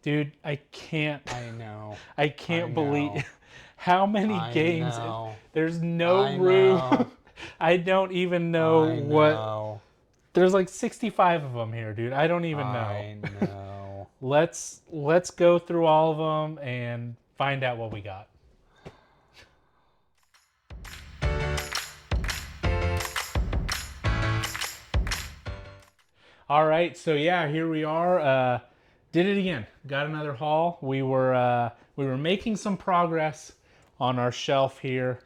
Dude, I can't. I know. I can't I believe know. how many I games. know. There's no I room. know. I don't even know I what. know. There's like 65 of them here, dude. I don't even know. I know. Let's go through all of them and find out what we got. All right, so yeah, here we are. Did it again. Got another haul. We were making some progress on our shelf here,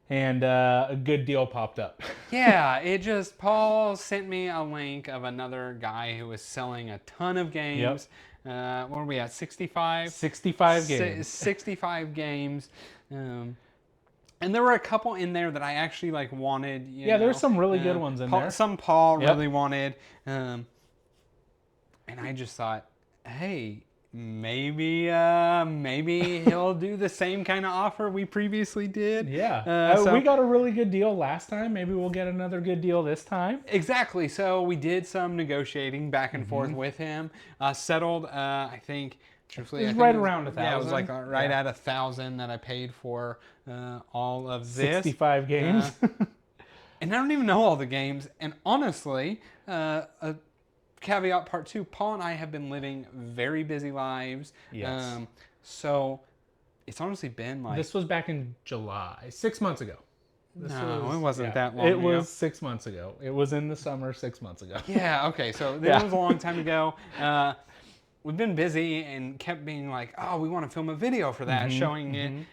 and a good deal popped up. Yeah, Paul sent me a link of another guy who was selling a ton of Yep. games. What are we at? 65? 65 games. 65 games. And there were a couple in there that I actually like wanted. Yeah, there's some really good ones in there. Some Paul Yep. really wanted. And I just thought, hey, maybe he'll do the same kind of offer we previously did. Yeah. We got a really good deal last time. Maybe we'll get another good deal this time. Exactly. So we did some negotiating back and forth with him. Settled, I think, truthfully, It was right around 1,000. Yeah, it was like right at 1,000 that I paid for all of this. 65 games. And I don't even know all the games. And honestly, caveat part 2, Paul and I have been living very busy lives. Yes. So it's honestly been like... This was back in July, 6 months ago. It wasn't that long ago. It was 6 months ago. It was in the summer 6 months ago. Yeah, okay. So this was a long time ago. We've been busy and kept being like, oh, we want to film a video for that, showing it.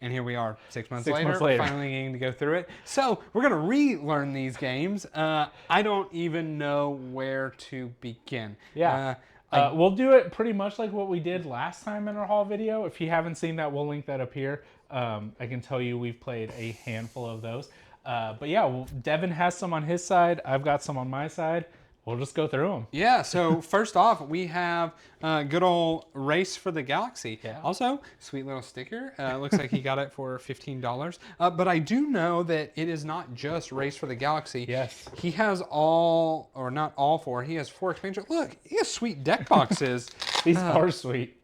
And here we are 6 months later, finally getting to go through it. So we're going to relearn these games. I don't even know where to begin. Yeah. We'll do it pretty much like what we did last time in our haul video. If you haven't seen that, we'll link that up here. I can tell you we've played a handful of those. But yeah, Devin has some on his side. I've got some on my side. We'll just go through them. Yeah, so first off, we have good old Race for the Galaxy. Yeah. Also, sweet little sticker. Looks like he got it for $15. But I do know that it is not just Race for the Galaxy. Yes. He has all, or not all four, he has 4 expansions. Look, he has sweet deck boxes. These are sweet.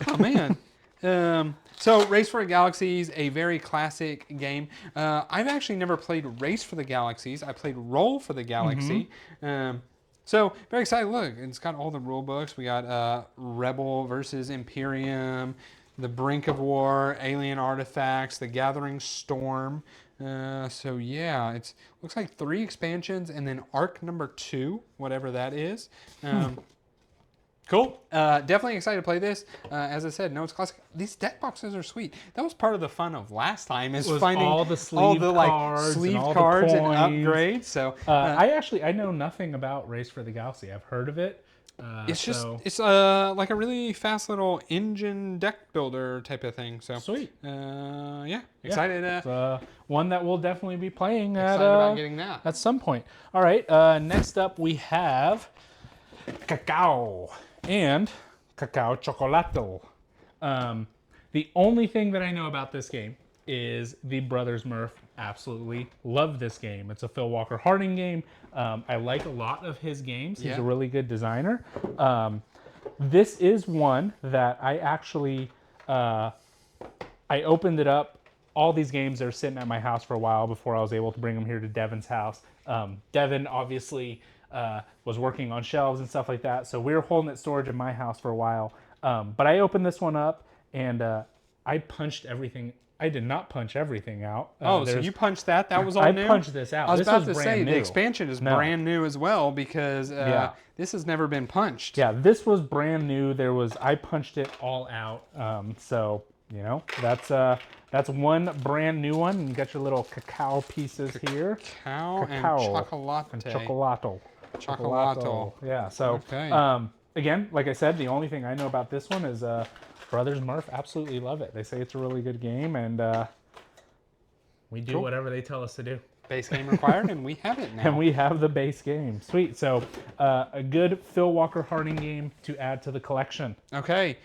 Oh, man. So Race for the Galaxies, a very classic game. I've actually never played Race for the Galaxies. I played Roll for the Galaxy. So very excited. Look, it's got all the rule books. We got Rebel versus Imperium, The Brink of War, Alien Artifacts, The Gathering Storm. So yeah, it looks like 3 expansions and then Arc number 2, whatever that is. Cool. Definitely excited to play this. As I said, no, it's classic. These deck boxes are sweet. That was part of the fun of last time, is finding all the sleeve cards sleeve and all cards the and coins. upgrades. So I know nothing about Race for the Galaxy. I've heard of it. it's like a really fast little engine deck builder type of thing. So sweet. Yeah, excited. It's, one that we'll definitely be playing about getting that at some point. All right. Next up we have Cacao and Cacao Chocolato. The only thing that I know about this game is the Brothers Murph absolutely love this game. It's a Phil Walker Harding game. I like a lot of his games. He's a really good designer. This is one that I actually, I opened it up. All these games are sitting at my house for a while before I was able to bring them here to Devin's house. Devin obviously was working on shelves and stuff like that, so we were holding it storage in my house for a while. But I opened this one up and I punched everything. I did not punch everything out. So you punched that? That was all new? I punched this out. I was about to brand say, new. the expansion is brand new as well, because this has never been punched. Yeah, this was brand new. I punched it all out. So, you know, that's one brand new one. And you got your little cacao pieces here. Cacao and chocolate. And chocolato. Chocolato. Yeah, so, again, like I said, the only thing I know about this one is Brothers Murph absolutely love it. They say it's a really good game, and we do whatever they tell us to do. Base game required, and we have it now. And we have the base game. Sweet. So a good Phil Walker Harding game to add to the collection. Okay.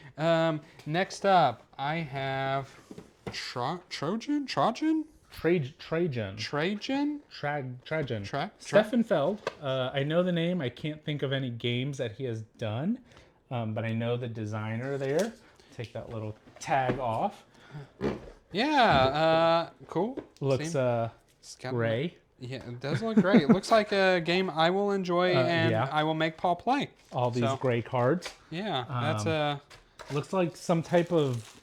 Next up, I have Trajan? Stefan Feld. I know the name. I can't think of any games that he has done. but I know the designer there. Take that little tag off. Yeah, cool. Looks It's got gray. Yeah, it does look great. It looks like a game I will enjoy and yeah. I will make Paul play. All these gray cards. Yeah, that's Looks like some type of,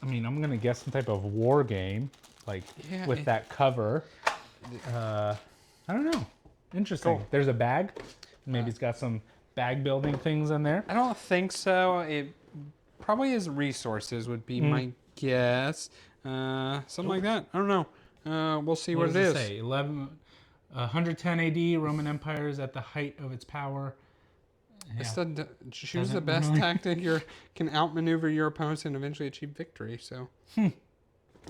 I mean, I'm gonna guess some type of war game, like with that cover. I don't know. Interesting. Cool. There's a bag. Maybe it's got some bag building things in there. I don't think so. It probably is resources would be my guess. Something like that. I don't know. We'll see what it is. Say? 110 AD, Roman Empire is at the height of its power. Yeah. Choose the best tactic can outmaneuver your opponents and eventually achieve victory. So.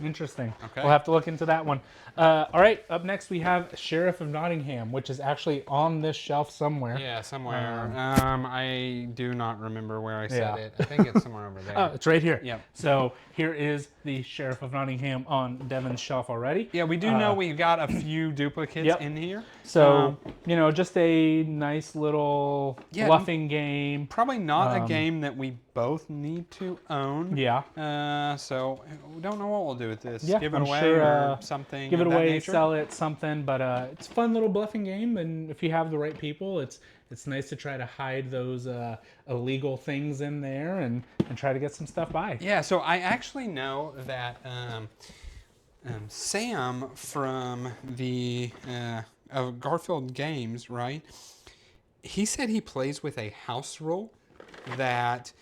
Interesting. Okay. We'll have to look into that one. All right, up next we have Sheriff of Nottingham, which is actually on this shelf somewhere. Yeah, somewhere. I do not remember where I set it. I think it's somewhere over there. Oh, it's right here. Yep. So here is the Sheriff of Nottingham on Devin's shelf already. Yeah, we do know we got a few duplicates in here. So, you know, just a nice little bluffing game. Probably not a game that we both need to own. Yeah. So we don't know what we'll do with this. Yeah, Give it I'm away sure, or something. Give it of that away, nature. sell it, something. But it's a fun little bluffing game, and if you have the right people, it's nice to try to hide those illegal things in there and try to get some stuff by. Yeah. So I actually know that Sam from the of Garfield Games, right? He said he plays with a house rule that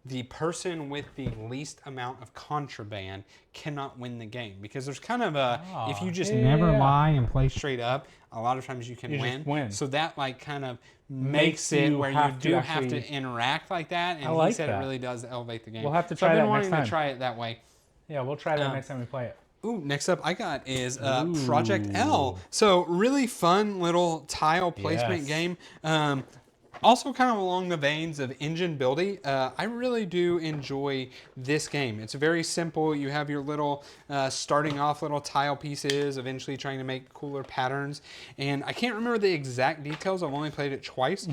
the person with the least amount of contraband cannot win the game, because there's kind of a if you just never lie and play straight up, a lot of times you can win. So that like kind of makes it where you do have to interact like that, and he said it really does elevate the game. We'll have to try that next time. I've been wanting to try it that way. Yeah, we'll try that next time we play it. Ooh, next up I got is Project L. So really fun little tile placement game. Also kind of along the veins of engine building. I really do enjoy this game. It's very simple. You have your little starting off little tile pieces, eventually trying to make cooler patterns. And I can't remember the exact details. I've only played it twice.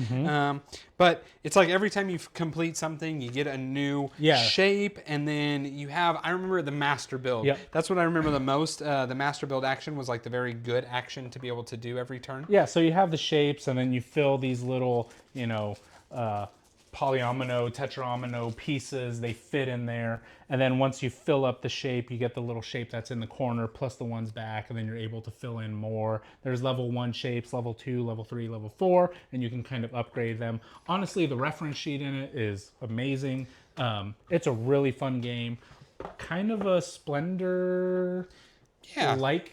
But it's like every time you complete something, you get a new shape. And then you have, I remember the master build. That's what I remember the most. The master build action was like the very good action to be able to do every turn. Yeah, so you have the shapes, and then you fill these little, you know, polyomino, tetraomino pieces. They fit in there. And then once you fill up the shape, you get the little shape that's in the corner plus the ones back, and then you're able to fill in more. There's level 1 shapes, level 2, level 3, level 4, and you can kind of upgrade them. Honestly, the reference sheet in it is amazing. It's a really fun game. Kind of a Splendor-like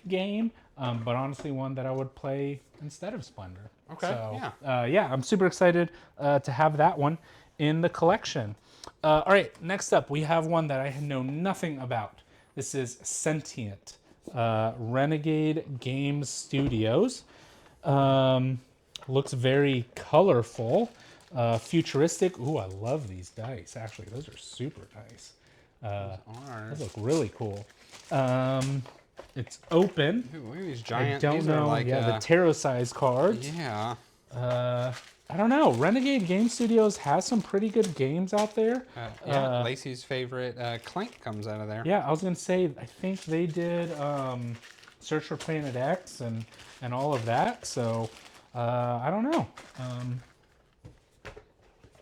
game, but honestly one that I would play instead of Splendor. Okay, so, I'm super excited to have that one in the collection. All right, next up, we have one that I know nothing about. This is Sentient, Renegade Games Studios. Looks very colorful, futuristic. Ooh, I love these dice. Actually, those are super nice. Those look really cool. It's open. Ooh, look at these giant. I don't know. Like, the tarot size cards. Yeah. I don't know. Renegade Game Studios has some pretty good games out there. Lacey's favorite Clank comes out of there. Yeah, I was gonna say I think they did Search for Planet X and all of that. So I don't know.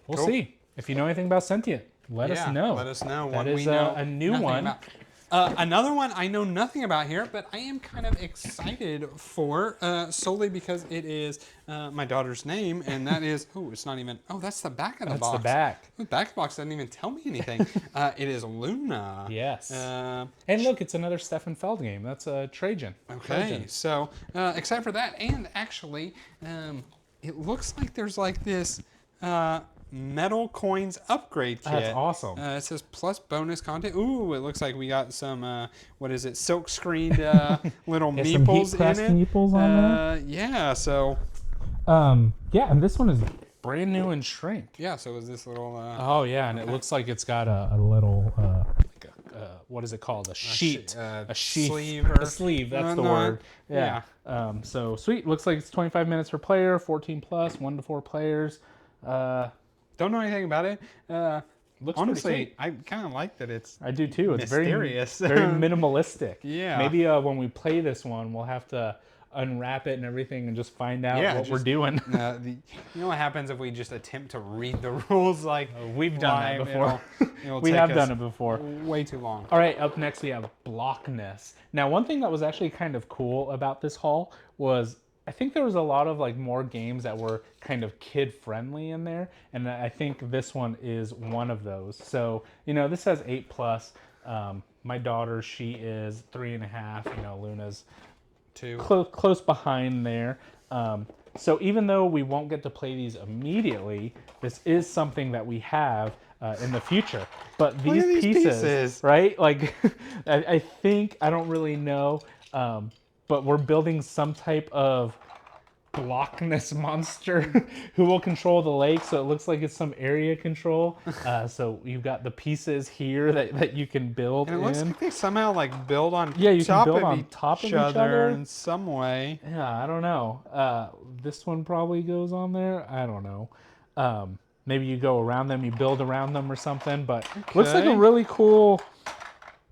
We'll see. If you know anything about Sentient, let us know. Let us know. That is a new one. About. Another one I know nothing about here, but I am kind of excited for solely because it is my daughter's name, and that is, it's not even, that's the back of the box. That's the back. The back of the box doesn't even tell me anything. It is Luna. Yes. And look, it's another Stefan Feld game. That's Trajan. Okay, so excited for that. And actually, it looks like there's like this metal coins upgrade kit. That's awesome. It says plus bonus content. Ooh, it looks like we got some what is it, silk screened little meeples in it. Meeples on there. Yeah, so and this one is brand new and shrink. Yeah, so is this little and it looks like it's got a little what is it called, a sheet, a sheath, sleeve, a sleeve, that's the word. Yeah. So sweet. Looks like it's 25 minutes per player, 14 plus, 1 to 4 players. Don't know anything about it. Looks pretty Honestly, sweet. I kind of like that it's I do too. It's mysterious. very minimalistic. Yeah. Maybe when we play this one, we'll have to unwrap it and everything and just find out what we're doing. You know what happens if we just attempt to read the rules like We've done that live? before. It'll We take have us done it before. way too long. All right, up next we have Blockness. Now, one thing that was actually kind of cool about this haul was I think there was a lot of like more games that were kind of kid friendly in there, and I think this one is one of those. So, you know, this has 8+. My daughter, she is 3.5. You know, Luna's close behind there. So even though we won't get to play these immediately, this is something that we have in the future. But these pieces, right? Like, I think, I don't really know, but we're building some type of Blockness monster who will control the lake. So it looks like it's some area control. So you've got the pieces here that you can build And it looks like they somehow like build on you top can build of on top of each other in some way. Yeah, I don't know. This one probably goes on there. I don't know. Maybe you go around them, you build around them or something, but looks like a really cool,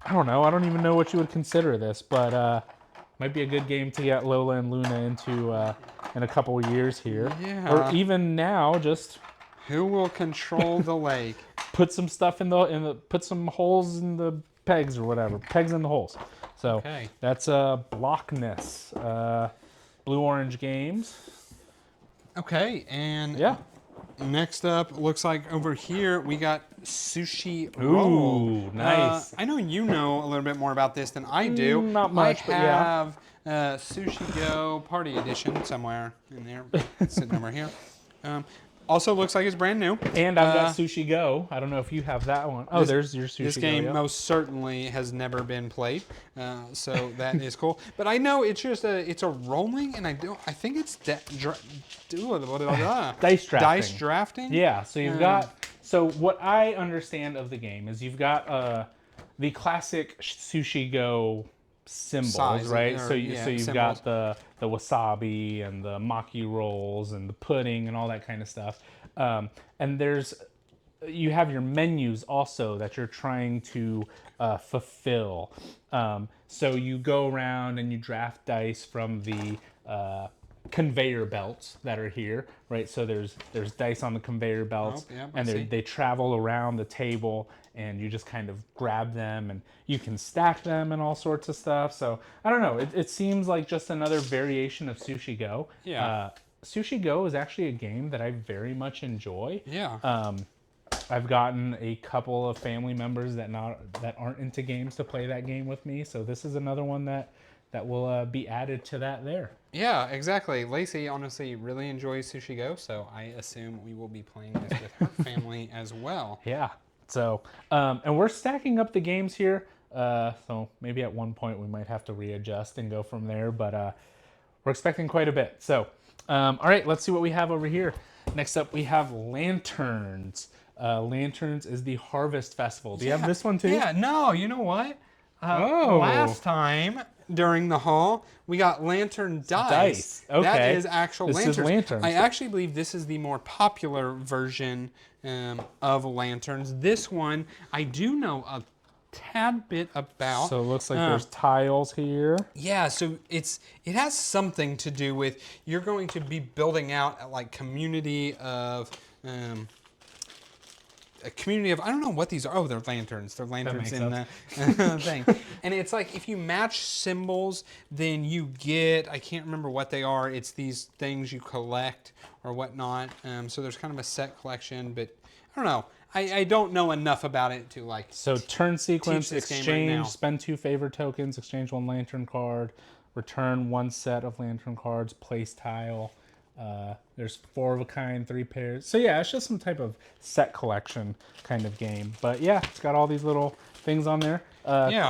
I don't know. I don't even know what you would consider this, but might be a good game to get Lola and Luna into in a couple of years here. Yeah. Or even now, just Who will control the lake? put some stuff put some holes in the pegs or whatever. Pegs in the holes. So that's Blockness. Blue Orange Games. Okay, and Yeah. next up, looks like over here we got Sushi Roll. Ooh, nice. I know you know a little bit more about this than I do. Not much, I but yeah. have Sushi Go Party Edition somewhere in there, sitting over here. Also looks like it's brand new. And I've got Sushi Go. I don't know if you have that one. Oh, there's your Sushi Go. This game yeah. most certainly has never been played, so that is cool. But I know it's just it's a rolling, and I think it's Dice drafting. Dice drafting. Yeah. So you've got. So what I understand of the game is you've got the classic Sushi Go symbols, Size, right? or, So you've symbols. got the wasabi and the maki rolls and the pudding and all that kind of stuff. And you have your menus also that you're trying to fulfill. So you go around and you draft dice from the conveyor belts that are here, right? So there's dice on the conveyor belts, and they travel around the table, and you just kind of grab them, and you can stack them and all sorts of stuff. So I don't know. It seems like just another variation of Sushi Go. Yeah. Sushi Go is actually a game that I very much enjoy. Yeah. I've gotten a couple of family members that aren't into games to play that game with me. So this is another one that will be added to that there. Yeah, exactly. Lacey honestly really enjoys Sushi Go, so I assume we will be playing this with her family as well. Yeah. So, and we're stacking up the games here. So maybe at one point we might have to readjust and go from there, but we're expecting quite a bit. So, all right, let's see what we have over here. Next up, we have Lanterns. Lanterns is the Harvest Festival. Do you have this one too? Yeah, no, you know what? Last time during the haul, we got Lantern Dice. Okay. That is actual This is Lanterns. I actually believe this is the more popular version of Lanterns. This one, I do know a tad bit about. So it looks like there's tiles here. Yeah, so it has something to do with you're going to be building out a community of I don't know what these are. Oh, they're lanterns. They're lanterns in the thing. And it's like if you match symbols, then you get, I can't remember what they are. It's these things you collect or whatnot. So there's kind of a set collection, but I don't know. I don't know enough about it to So turn sequence, exchange, right spend 2 favor tokens, exchange 1 lantern card, return 1 set of lantern cards, place tile. There's 4 of a kind, 3 pairs. So yeah, it's just some type of set collection kind of game. But yeah, it's got all these little things on there.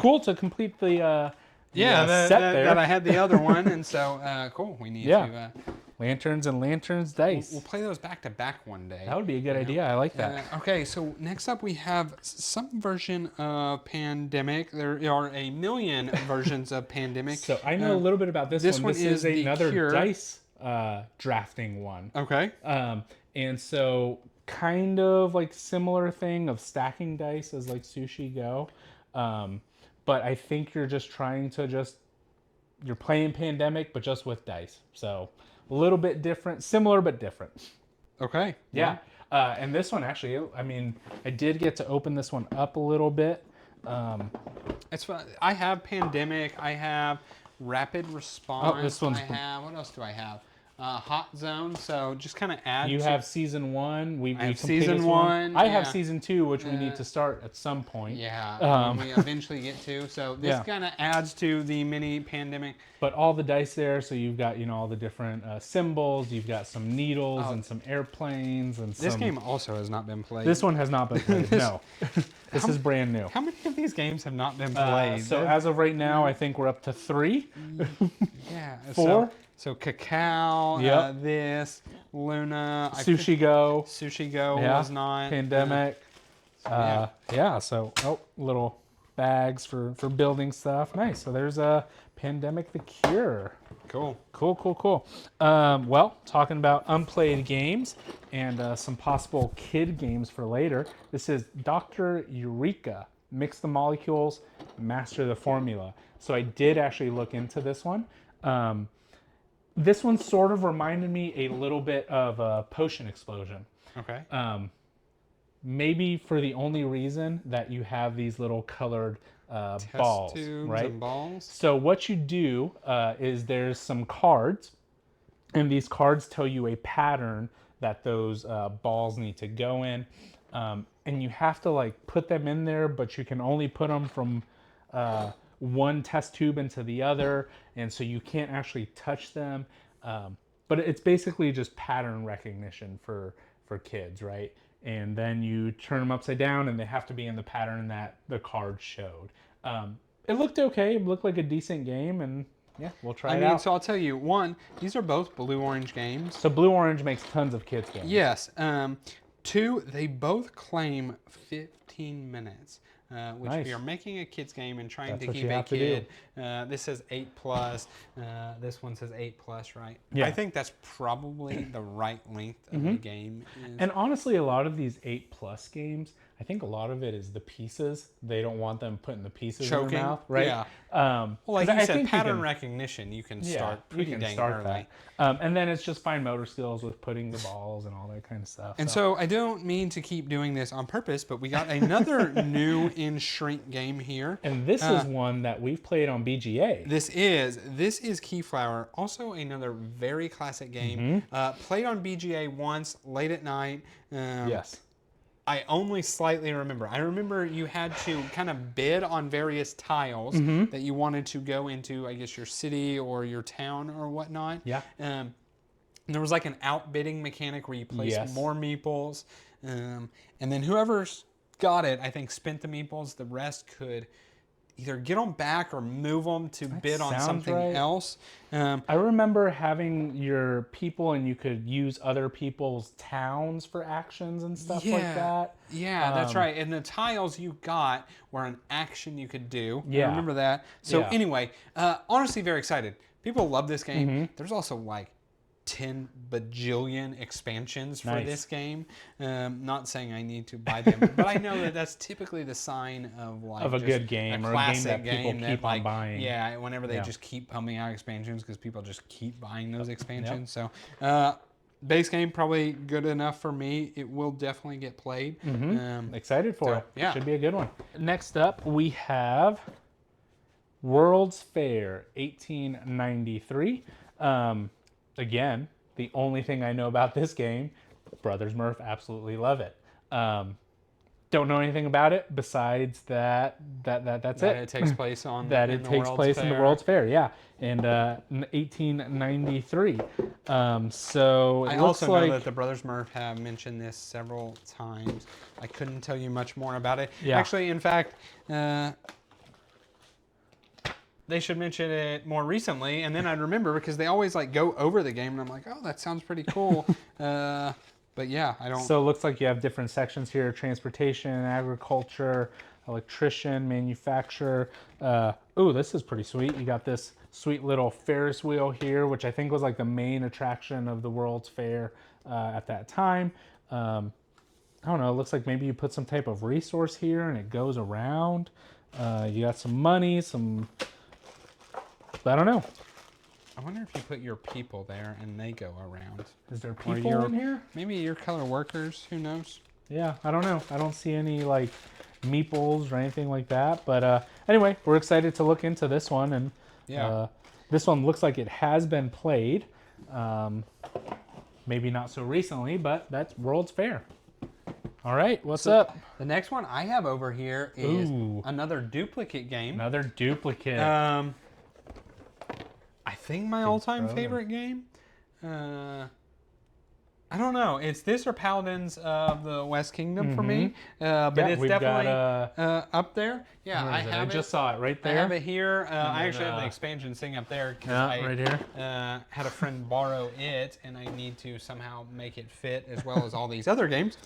Cool to complete the set there. That I had the other one, and so cool. We need to Lanterns and Lanterns Dice. We'll play those back to back one day. That would be a good idea. I like that. Okay, so next up we have some version of Pandemic. There are a million versions of Pandemic. So I know a little bit about this one. This is another Cure. dice drafting one. Okay. And so kind of like similar thing of stacking dice as like Sushi Go. But I think you're just trying to you're playing Pandemic, but just with dice. So a little bit different, similar but different. Okay. Yeah. And this one actually, I mean, I did get to open this one up a little bit. It's fun. I have Pandemic. I have Rapid Response. Oh, this one's. What else do I have? Hot Zone. So just kind of add. You have season 1. We have completed season this 1. I have yeah. season 2, which we need to start at some point. Yeah, we eventually get to. So this kind of adds to the mini Pandemic. But all the dice there, so you've got all the different symbols. You've got some needles and some airplanes and This game also has not been played. This one has not been played. No, this is brand new. How many of these games have not been played? So as of right now, I think we're up to 3. Yeah, 4. So Cacao, Yep. This, Luna, Sushi Go. Sushi Go Yeah. was not. Pandemic. So little bags for building stuff. Nice. So there's a Pandemic the Cure. Cool. Cool. Well, talking about unplayed games and some possible kid games for later. This is Dr. Eureka. Mix the molecules, master the formula. So I did actually look into this one. This one sort of reminded me a little bit of a Potion Explosion. Okay. Maybe for the only reason that you have these little colored balls, tubes right? and balls. So what you do is there's some cards, and these cards tell you a pattern that those balls need to go in, and you have to like put them in there, but you can only put them from one test tube into the other, and so you can't actually touch them. But it's basically just pattern recognition for kids, right? And then you turn them upside down, and they have to be in the pattern that the card showed. It looked okay. It looked like a decent game, and yeah, we'll try it out. So I'll tell you, one, these are both blue-orange games. So Blue Orange makes tons of kids games. Yes. Two, they both claim 15 minutes. Which Nice. we are making a kid's game and trying That's to what keep you a have to kid. This says 8+. This one says 8+, right? Yeah. I think that's probably the right length of the game. And honestly, a lot of these 8+ games, I think a lot of it is the pieces. They don't want them putting the pieces in their mouth, right? Yeah. Well, Like you said, pattern recognition, you can start pretty dang early. that. And then it's just fine motor skills with putting the balls and all that kind of stuff. And so I don't mean to keep doing this on purpose, but we got another new in shrink game here. And this is one that we've played on BGA. This is Keyflower, also another very classic game. Played on BGA once late at night. Yes. I only slightly remember. I remember you had to kind of bid on various tiles that you wanted to go into, I guess, your city or your town or whatnot. Yeah. And there was like an outbidding mechanic where you placed Yes. more meeples. And then whoever's got it, I think, spent the meeples. The rest could either get them back or move them to bid on sounds something right. else. I remember having your people and you could use other people's towns for actions and stuff like that. Yeah, that's right. And the tiles you got were an action you could do. Yeah. I remember that. So Yeah. anyway, honestly, very excited. People love this game. There's also like 10 bajillion expansions for Nice. this game. Not saying I need to buy them, but I know that that's typically the sign of like Of a just good game or a game classic that people keep on like, buying. Yeah, whenever they Yeah. just keep pumping out expansions because people just keep buying those expansions. So base game probably good enough for me. It will definitely get played. Excited for it. yeah. Should be a good one. Next up, we have World's Fair 1893. Again, the only thing I know about this game, Brothers Murph absolutely love it. Don't know anything about it besides that's That it. it takes place on That in it the takes World's place in the Fair. World's Fair, yeah, and 1893. So it I looks also like know that the Brothers Murph have mentioned this several times. I couldn't tell you much more about it. Yeah. Actually, in fact, they should mention it more recently, and then I'd remember because they always like go over the game, and I'm like, oh, that sounds pretty cool. But yeah, I don't. So it looks like you have different sections here: transportation, agriculture, electrician, manufacturer. Ooh, this is pretty sweet. You got this sweet little Ferris wheel here, which I think was like the main attraction of the World's Fair at that time. I don't know, it looks like maybe you put some type of resource here and it goes around. You got some money, I don't know. I wonder if you put your people there and they go around. Is there Or people in here? Maybe your color workers, who knows? Yeah, I don't know. I don't see any like meeples or anything like that. But anyway, we're excited to look into this one. And this one looks like it has been played. Maybe not so recently, but that's World's Fair. All right, what's up? The next one I have over here is another duplicate game. Another duplicate. I think my all-time favorite game. I don't know. It's this or Paladins of the West Kingdom for me. But it's definitely up there. Yeah, I have I just saw it right there. I have it here. I actually have the expansion sitting up there because right here. Had a friend borrow it, and I need to somehow make it fit as well as all these other games.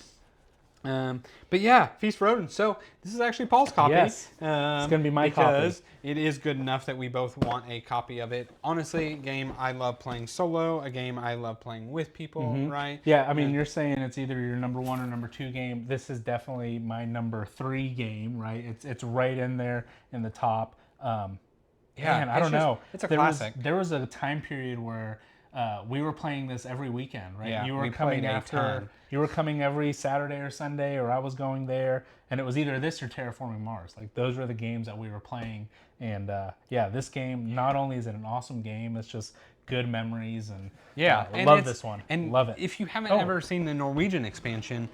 But yeah, Feast for Odin. So this is actually Paul's copy. Yes, it's gonna be my copy because it is good enough that we both want a copy of it. Honestly, game I love playing solo. A game I love playing with people. Right? Yeah, I mean, you're saying it's either your number 1 or number 2 game. This is definitely my number 3 game. Right? It's right in there in the top. Yeah, man, I don't know. It's a classic. There was a time period where we were playing this every weekend, right? Yeah, you were we coming played a after. ton. You were coming every Saturday or Sunday, or I was going there, and it was either this or Terraforming Mars. Like those were the games that we were playing, and yeah, this game not only is it an awesome game, it's just good memories, and and love this one. And love it. If you haven't ever seen the Norwegian expansion,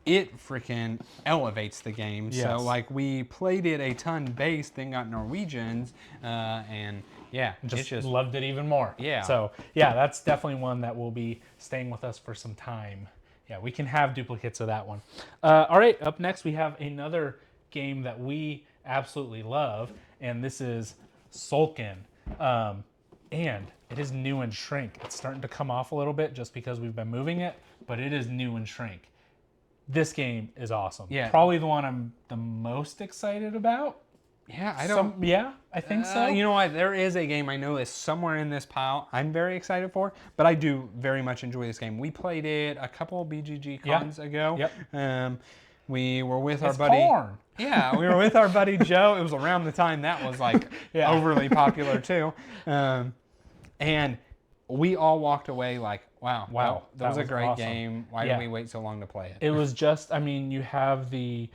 it freaking elevates the game. Yes. So like we played it a ton based, then got Norwegians, and yeah, just loved it even more. Yeah. So yeah, that's definitely one that will be staying with us for some time. Yeah, we can have duplicates of that one. All right, up next we have another game that we absolutely love, and this is Sulkin. And it is new and shrink. It's starting to come off a little bit just because we've been moving it, but it is new and shrink. This game is awesome. Yeah. Probably the one I'm the most excited about. Yeah, I think so. You know what? There is a game I know is somewhere in this pile I'm very excited for, but I do very much enjoy this game. We played it a couple BGG cons ago. Yep. We were with our buddy. Porn. Yeah, we were with our buddy Joe. It was around the time that was like overly popular too. And we all walked away like, wow, that was a great awesome. game. Why did we wait so long to play it? It was just, I mean, you have the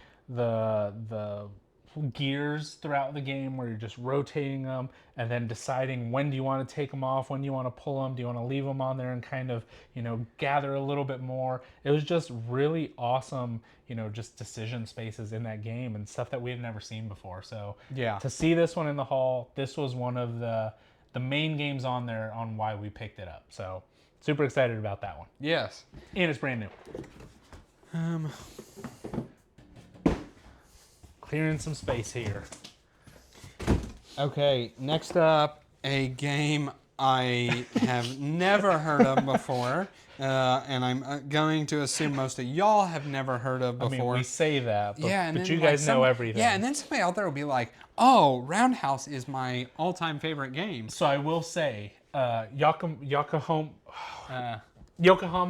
gears throughout the game where you're just rotating them and then deciding when do you want to take them off, when do you want to pull them, do you want to leave them on there and kind of, gather a little bit more. It was just really awesome, just decision spaces in that game and stuff that we had never seen before. So to see this one in the hall, this was one of the main games on there on why we picked it up. So super excited about that one. Yes. And it's brand new. Clearing some space here. Okay, next up, a game I have never heard of before, and I'm going to assume most of y'all have never heard of before. I mean, we say that, but, but you guys know everything. Yeah, and then somebody out there will be like, oh, Roundhouse is my all-time favorite game. So I will say, Yokohama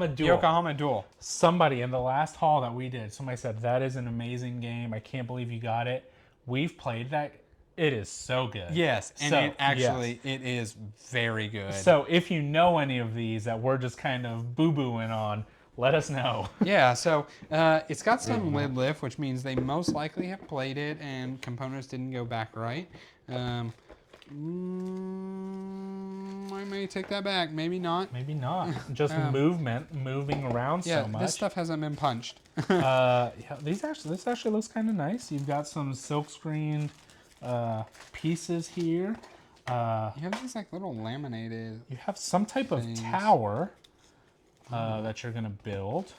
Duel. Yokohama Duel. Somebody in the last haul that we did, somebody said, that is an amazing game. I can't believe you got it. We've played that. It is so good. Yes, and it is very good. So if you know any of these that we're just kind of boo-booing on, let us know. Yeah, so it's got some lid lift, which means they most likely have played it and components didn't go back right. I may take that back. Maybe not. Maybe not. Just moving around so much. This stuff hasn't been punched. This actually looks kind of nice. You've got some silk screened pieces here. You have these like little laminated. You have some type of tower that you're gonna build.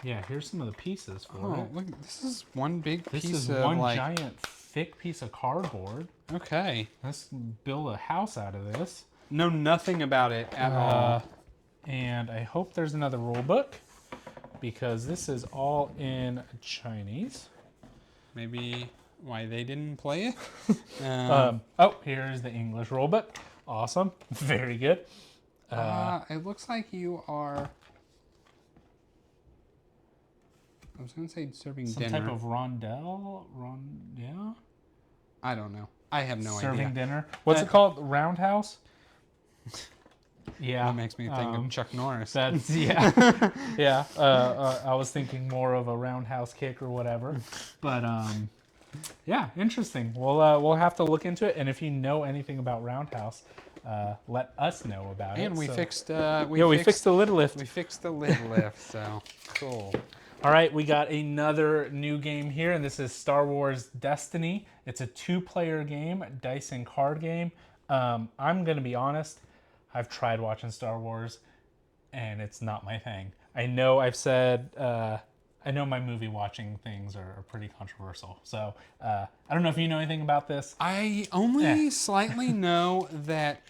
Here's some of the pieces for it. Look, this is one big piece of This is one giant thick piece of cardboard. Okay. Let's build a house out of this. Know nothing about it at all. And I hope there's another rule book because this is all in Chinese. Maybe why they didn't play it. Here's the English rule book. Awesome. Very good. It looks like you are I was going to say serving Some dinner. type of rondelle? I don't know. I have no idea. Serving dinner. What's it called? Roundhouse? Yeah. That makes me think of Chuck Norris. That's, yeah. Yeah. I was thinking more of a roundhouse kick or whatever. But, yeah, interesting. We'll have to look into it. And if you know anything about roundhouse, let us know about it. And we fixed we fixed the lid lift. We fixed the lid lift, so cool. All right, we got another new game here, and this is Star Wars Destiny. It's a 2-player game, dice and card game. I'm going to be honest, I've tried watching Star Wars, and it's not my thing. I know I've said, I know my movie watching things are pretty controversial. So I don't know if you know anything about this. I only slightly know that,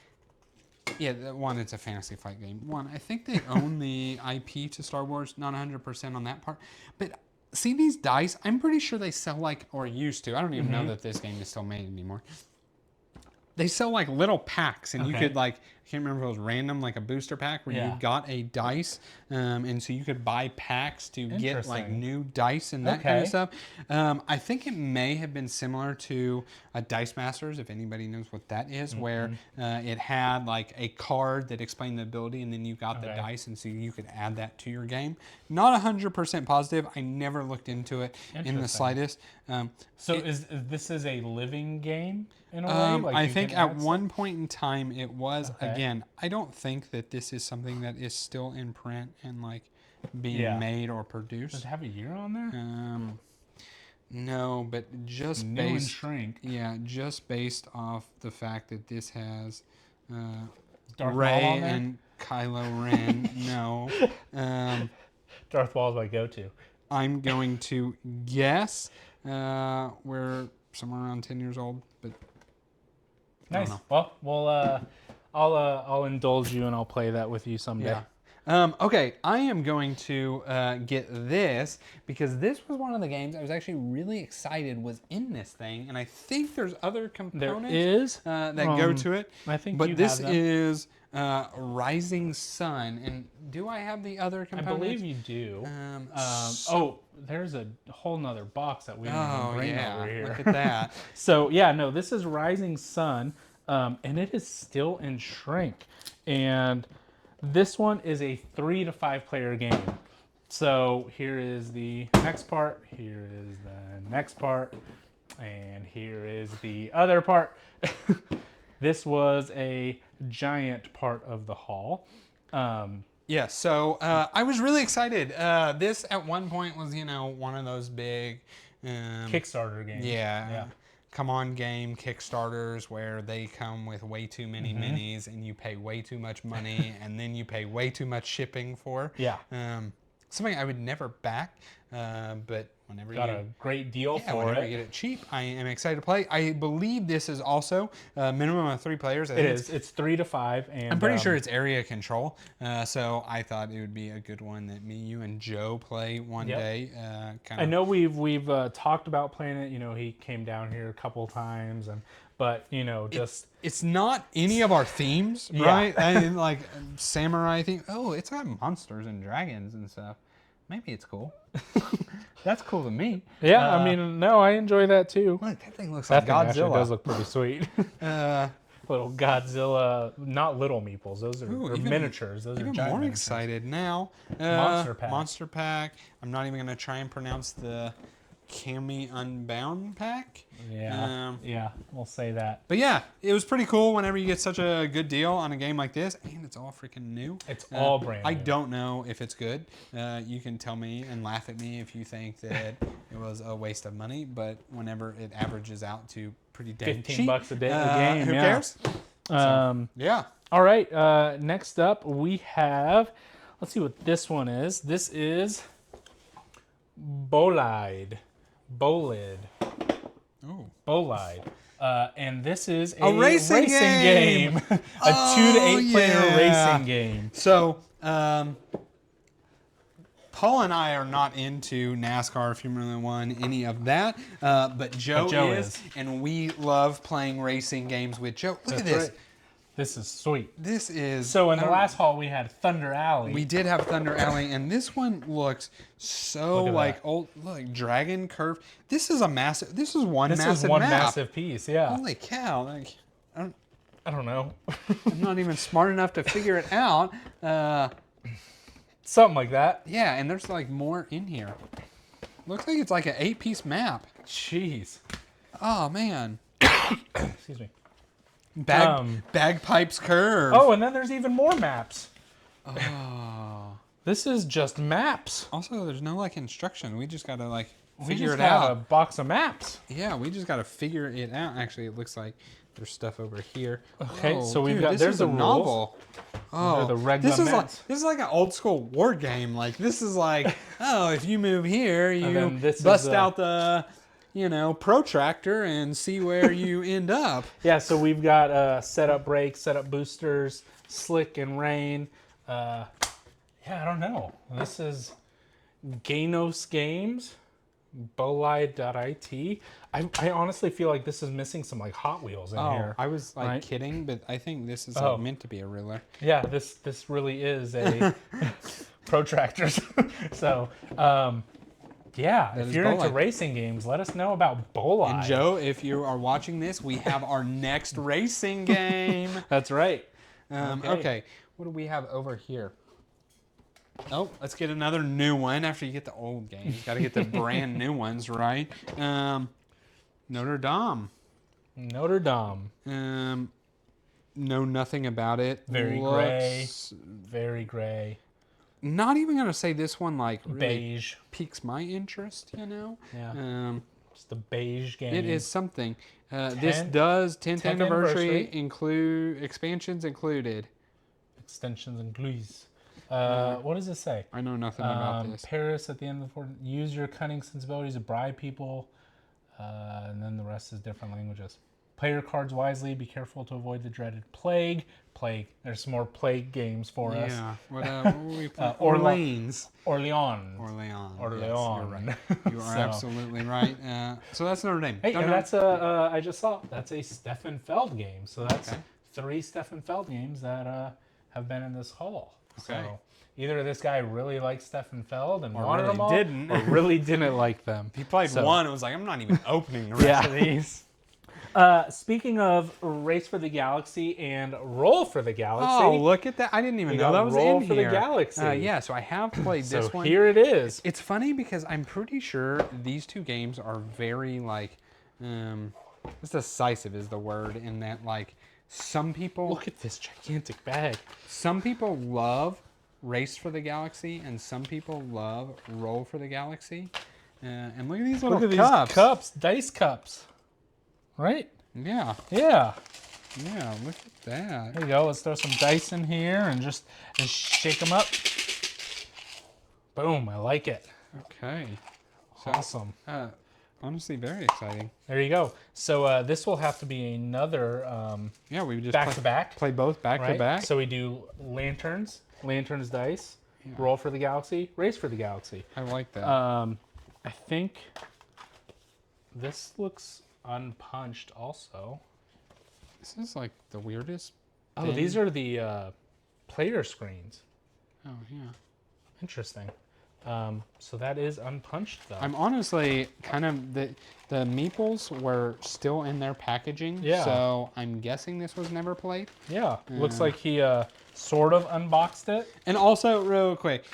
yeah, one, it's a fantasy flight game. One, I think they own the IP to Star Wars, not 100% on that part. But see these dice, I'm pretty sure they sell like, or used to, I don't even know that this game is still made anymore. They sell like little packs, and you could like, I can't remember if it was random, like a booster pack where you got a dice, and so you could buy packs to get like new dice and that kind of stuff. I think it may have been similar to a Dice Masters, if anybody knows what that is, where it had like a card that explained the ability, and then you got the dice, and so you could add that to your game. Not 100% positive. I never looked into it in the slightest. So this is a living game in a way? Like I think at one point in time it was. Again, I don't think that this is something that is still in print and like being made or produced. Does it have a year on there? No, but just New and shrink. Yeah, just based off the fact that this has Darth Rey Maul on there? and Kylo Ren. No. Darth Maul is my go-to. I'm going to guess we're somewhere around 10 years old, but Nice. Well, I'll indulge you and I'll play that with you someday. Yeah. Okay, I am going to get this because this was one of the games I was actually really excited was in this thing, and I think there's other components that go to it. I think, but you this have them. is Rising Sun, and do I have the other components? I believe you do. There's a whole nother box that we didn't even bring over here. Look at that. So yeah, no, this is Rising Sun, and it is still in shrink, and this one is a 3 to 5 player game. So here is the next part, here is the next part, and here is the other part. This was a giant part of the haul. Yeah, so I was really excited. This at one point was, one of those big Kickstarter games. Yeah. Come on game Kickstarters where they come with way too many minis and you pay way too much money and then you pay way too much shipping for. Yeah. Something I would never back, but whenever got a great deal for whenever you get it cheap, I am excited to play. I believe this is also a minimum of 3 players. It is. It's 3 to 5, and I'm pretty sure it's area control. So I thought it would be a good one that me, you, and Joe play one day. I know we've talked about playing it. He came down here a couple times, but just it's not any of our themes, right? And like samurai theme. Oh, it's got monsters and dragons and stuff. Maybe it's cool. That's cool to me. Yeah, I enjoy that too. Look, that thing looks That like thing actually Godzilla. does look pretty sweet. Little Godzilla, not little meeples. Those are miniatures. Those are even giant more miniatures. excited now. Monster Pack. I'm not even going to try and pronounce the Cammy Unbound pack. Yeah, we'll say that. But yeah, it was pretty cool whenever you get such a good deal on a game like this, and it's all freaking new. It's all brand new. I don't know if it's good. You can tell me and laugh at me if you think that it was a waste of money, but whenever it averages out to pretty dang cheap, $15 a day a game. Who cares? Yeah. All right. Next up, we have. Let's see what this one is. This is Bolide. Oh. Bolide. And this is a racing game. A 2 to 8 player racing game. So, Paul and I are not into NASCAR, Formula One, any of that. But Joe is, and we love playing racing games with Joe. Look at this. Right. This is sweet. This is... So in the last haul, we had Thunder Alley. We did have Thunder Alley, and this one looks so Look at like that. old, like Dragon Curve. This is a massive. This is one This massive is one map. massive piece, yeah. Holy cow! Like, I don't know. I'm not even smart enough to figure it out. Something like that. Yeah, and there's like more in here. Looks like it's like an 8-piece map. Jeez. Oh man. Excuse me. Bagpipes Curve. Oh, and then there's even more maps. Oh. This is just maps. Also, there's no like instruction. We just gotta like We figure just it have out. a box of maps. Yeah, we just gotta figure it out. Actually, it looks like there's stuff over here. Okay, Oh, so we've dude, got this there's is the a rules. novel. Oh, the regular this is maps. like an old school war game. Like this is like, oh, if you move here, you then this bust is, out the, protractor and see where you end up. Yeah, so we've got setup brakes, setup boosters, slick and rain. Yeah, I don't know. This is Ganos Games, bolide.it. I honestly feel like this is missing some like Hot Wheels in here. I was like right? kidding, but I think this is Oh. like, meant to be a ruler. Yeah, this really is a protractors. So, yeah, That if is you're into bolide. racing games, let us know about bolide. And Joe, if you are watching this, we have our next racing game. That's right. Okay, what do we have over here? Oh, let's get another new one after you get the old games. Got to get the brand new ones, right? Notre Dame. Notre Dame. Know nothing about it. Very gray. Very gray. Not even going to say this one like really Beige. piques my interest, Yeah. Just a beige game. It is something. This does 10th anniversary include expansions included. Extensions and glues. What does it say? I know nothing about this. Paris at the end of the fourth. Use your cunning sensibilities to bribe people. And then the rest is different languages. Play your cards wisely. Be careful to avoid the dreaded plague. Plague. There's some more plague games for us. Yeah. What were we playing? Orleans. Orleans. Orleans. Yes, you're Orleans. right. You are So- absolutely right. So that's Notre Dame. Hey, Don't and know. that's I just saw that's a Stefan Feld game. So that's Okay. 3 Stefan Feld games that have been in this haul. Okay. So either this guy really liked Stefan Feld and Or wanted really them all, didn't. or really didn't like them. He played So- one. It was like, I'm not even opening the rest of these. Speaking of Race for the Galaxy and Roll for the Galaxy, Oh, look at that. I didn't even we know got that was Roll in for here. the Galaxy. Yeah, so I have played so this one. here it is. It's funny because I'm pretty sure these two games are very like, what's decisive is the word in that like some people Look at this gigantic bag. some people love Race for the Galaxy and some people love Roll for the Galaxy. And look at these little Look at cups. these cups, dice cups. Right? Yeah, Yeah. yeah, look at that. There you go. Let's throw some dice in here and just shake them up. Boom. I like it. Okay. So, Awesome. honestly, very exciting. There you go. So this will have to be another Yeah, we just back to back. play both back Right? to back. So we do lanterns dice, Roll for the Galaxy, Race for the Galaxy. I like that. I think this looks unpunched also. This is like the weirdest. Oh, thing. these are the player screens. Oh yeah. Interesting. So that is unpunched though. I'm honestly kind of the meeples were still in their packaging. Yeah. So I'm guessing this was never played. Yeah, looks like he sort of unboxed it. And also, real quick,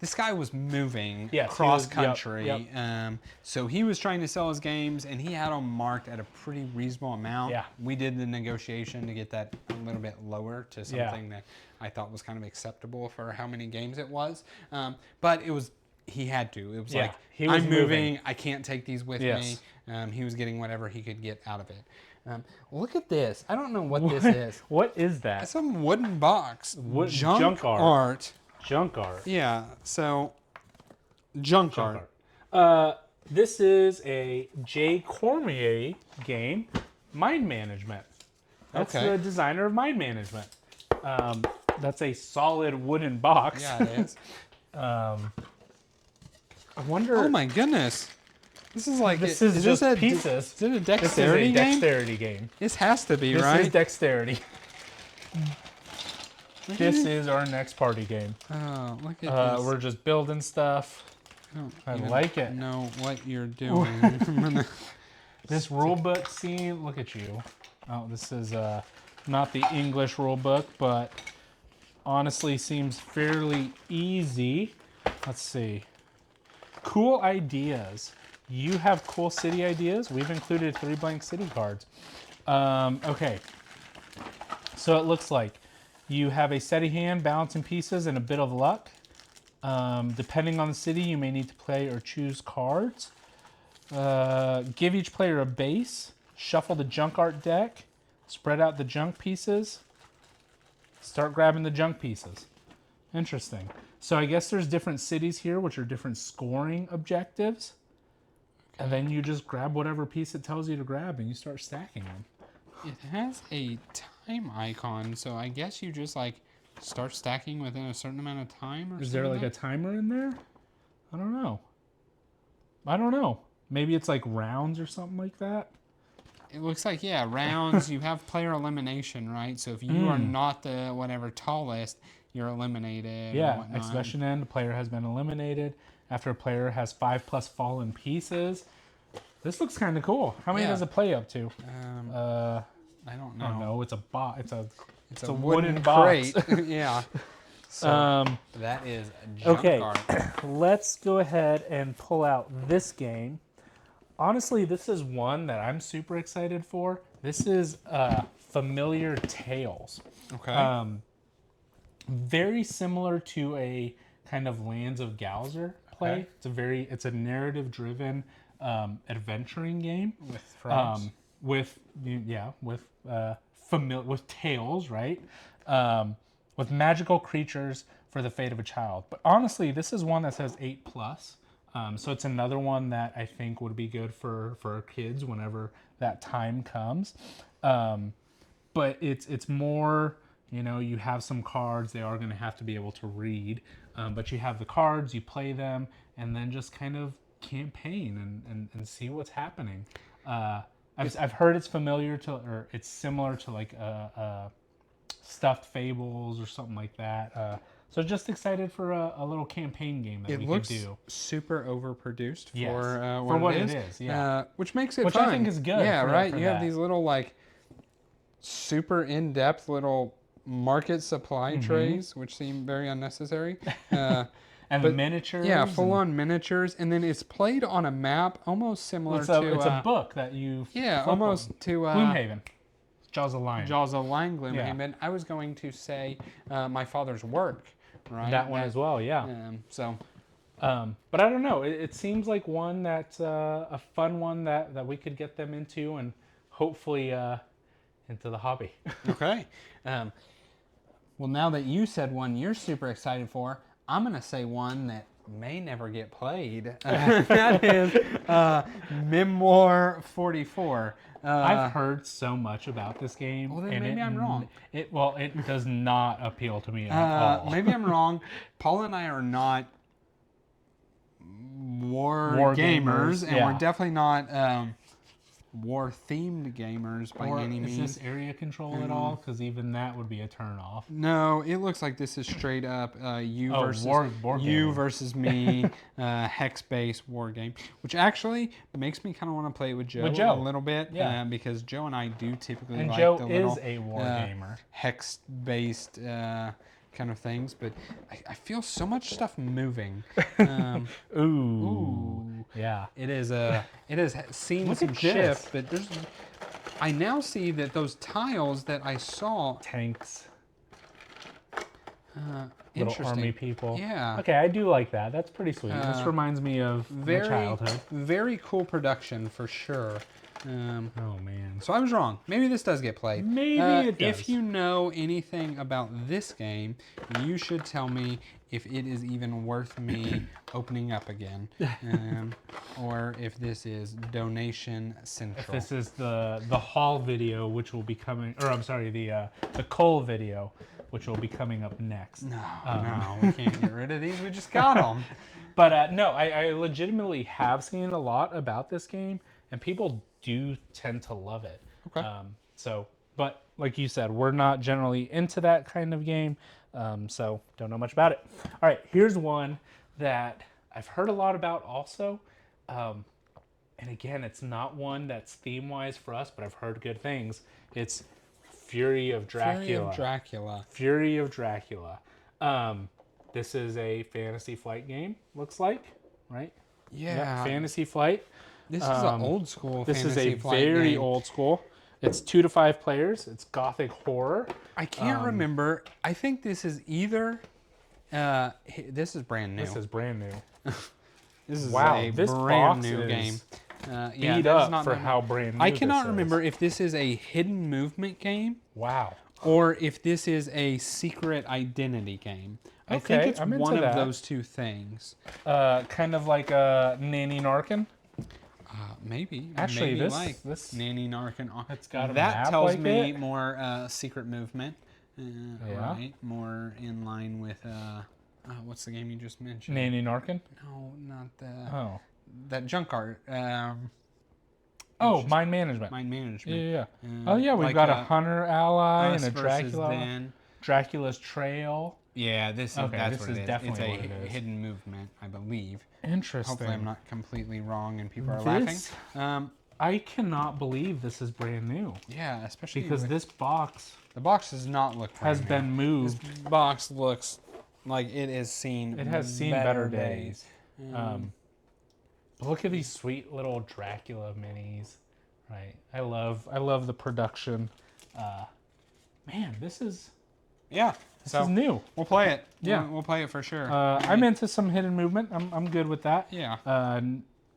this guy was moving Yes, he cross was- yep, country. yep. So he was trying to sell his games, and he had them marked at a pretty reasonable amount. Yeah. We did the negotiation to get that a little bit lower to something that I thought was kind of acceptable for how many games it was. But it was, he had to. It was Yeah, like, he was I'm moving. moving. I can't take these with Yes. me. He was getting whatever he could get out of it. Look at this. I don't know what this is. What is that? It's some wooden box. Junk art. Junk art. Yeah, so junk art. This is a Jay Cormier game, Mind Management. That's Okay. the designer of Mind Management. That's a solid wooden box. Yeah, it is. I wonder. Oh my goodness. This is like This is just this pieces. Is it a This is dexterity a game? dexterity game. This has to be, This right? is dexterity. This is our next party game. Oh, look at this. We're just building stuff. I don't like it. know what you're doing. This rule book scene, look at you. Oh, this is not the English rule book, but honestly seems fairly easy. Let's see. Cool ideas. You have cool city ideas. We've included 3 blank city cards. Okay. So it looks like you have a steady hand, balance in pieces, and a bit of luck. Depending on the city, you may need to play or choose cards. Give each player a base. Shuffle the junk art deck. Spread out the junk pieces. Start grabbing the junk pieces. Interesting. So I guess there's different cities here, which are different scoring objectives. Okay. And then you just grab whatever piece it tells you to grab and you start stacking them. It has a time icon, so I guess you just like start stacking within a certain amount of time or something. Is there like a timer in there? I don't know. Maybe it's like rounds or something like that. It looks like, yeah, rounds. You have player elimination, right? So if you are not the whatever tallest, you're eliminated. Yeah, exhibition end, the player has been eliminated. After a player has 5+ fallen pieces. This looks kind of cool. How many does it play up to? I don't know. Oh no, it's a box. It's a wooden box. crate. Yeah. So that is a junk art. Let's go ahead and pull out this game. Honestly, this is one that I'm super excited for. This is Familiar Tales. Okay. Very similar to a kind of Lands of Galzer play. Okay. It's a narrative-driven adventuring game With frogs. With tales, right? With magical creatures for the fate of a child. But honestly, this is one that says 8+. So it's another one that I think would be good for our kids whenever that time comes. But it's more, you have some cards. They are going to have to be able to read. But you have the cards, you play them, and then just kind of campaign and see what's happening. I've heard it's it's similar to like Stuffed Fables or something like that. So just excited for a little campaign game that we could do. It looks super overproduced for what it is. Yeah, which makes it which fun. I think is good. Yeah, right. For you have these little like super in-depth little market supply trays, which seem very unnecessary. And the miniatures. Yeah, full-on miniatures, and then it's played on a map, almost similar to. It's a book that you. Yeah, almost to. Gloomhaven. Jaws of Lion. Jaws of Lion, Gloomhaven. Yeah. I was going to say My Father's Work, right? That one as well, yeah. But I don't know. It seems like one that's a fun one that we could get them into and hopefully into the hobby. Okay. Well, now that you said one you're super excited for, I'm going to say one that may never get played. That is Memoir 44. I've heard so much about this game. Well, then maybe I'm wrong. It does not appeal to me at all. Maybe I'm wrong. Paul and I are not war gamers, and we're definitely not war-themed gamers by any means. Is this area control at all? Because even that would be a turn-off. No, it looks like this is straight up you versus me, hex-based war game, which actually makes me kind of want to play it with Joe a little bit, because Joe and I do typically like Joe the little is a war gamer. Hex-based kind of things, but I feel so much stuff moving. Ooh. Yeah. It has seen some shift, but I now see that those tiles that I saw tanks. Little army people. Yeah. Okay, I do like that. That's pretty sweet. This reminds me of my childhood. Very cool production for sure. Oh man. So I was wrong. Maybe this does get played. Maybe it does. If you know anything about this game, you should tell me if it is even worth me opening up again, or if this is donation central. If this is the haul video, which will be coming, or I'm sorry, the Cole video, which will be coming up next. No, we can't get rid of these. We just got them. But no, I legitimately have seen a lot about this game, and people do tend to love it. Okay. But like you said, we're not generally into that kind of game, so don't know much about it. All right, here's one that I've heard a lot about also. And again, it's not one that's theme-wise for us, but I've heard good things. It's Fury of Dracula. Fury of Dracula. Fury of Dracula. This is a Fantasy Flight game, looks like, right? Yeah. Fantasy Flight. This is an old school This is Fantasy a Flight very game. old school. It's 2 to 5 players. It's gothic horror. I can't remember. I think this is either. This is brand new. This is brand new. This is Wow, a this brand box new is game. Beat up for how brand new I cannot this is. remember if this is a hidden movement game Wow. or if this is a secret identity game. I think Okay, it's I'm into one of that. those two things. Kind of like a Nanny Narkin. Maybe. Actually, maybe this Nanny Narkin. it's got a that map tells like me it. more secret movement. Yeah. Right. More in line with what's the game you just mentioned? Nanny Narkin. No, not the Oh. that junk art. Oh, mind management. Mind management. Yeah. Oh yeah, we've like got a hunter ally Us and a versus Dracula. Then. Dracula's Trail. Yeah, this is Okay, that's this what is it is. definitely It's what a it is. hidden movement, I believe. Interesting. Hopefully, I'm not completely wrong and people are This- laughing. I cannot believe this is brand new Yeah, especially because with, this box the box does not look has brand been new. moved. This box looks like it has seen. It has seen better days. Look at these sweet little Dracula minis, right? I love the production. Man, this is Yeah, this so is new. we'll play it. Yeah. we'll play it for sure. I'm into some hidden movement. I'm good with that. Yeah.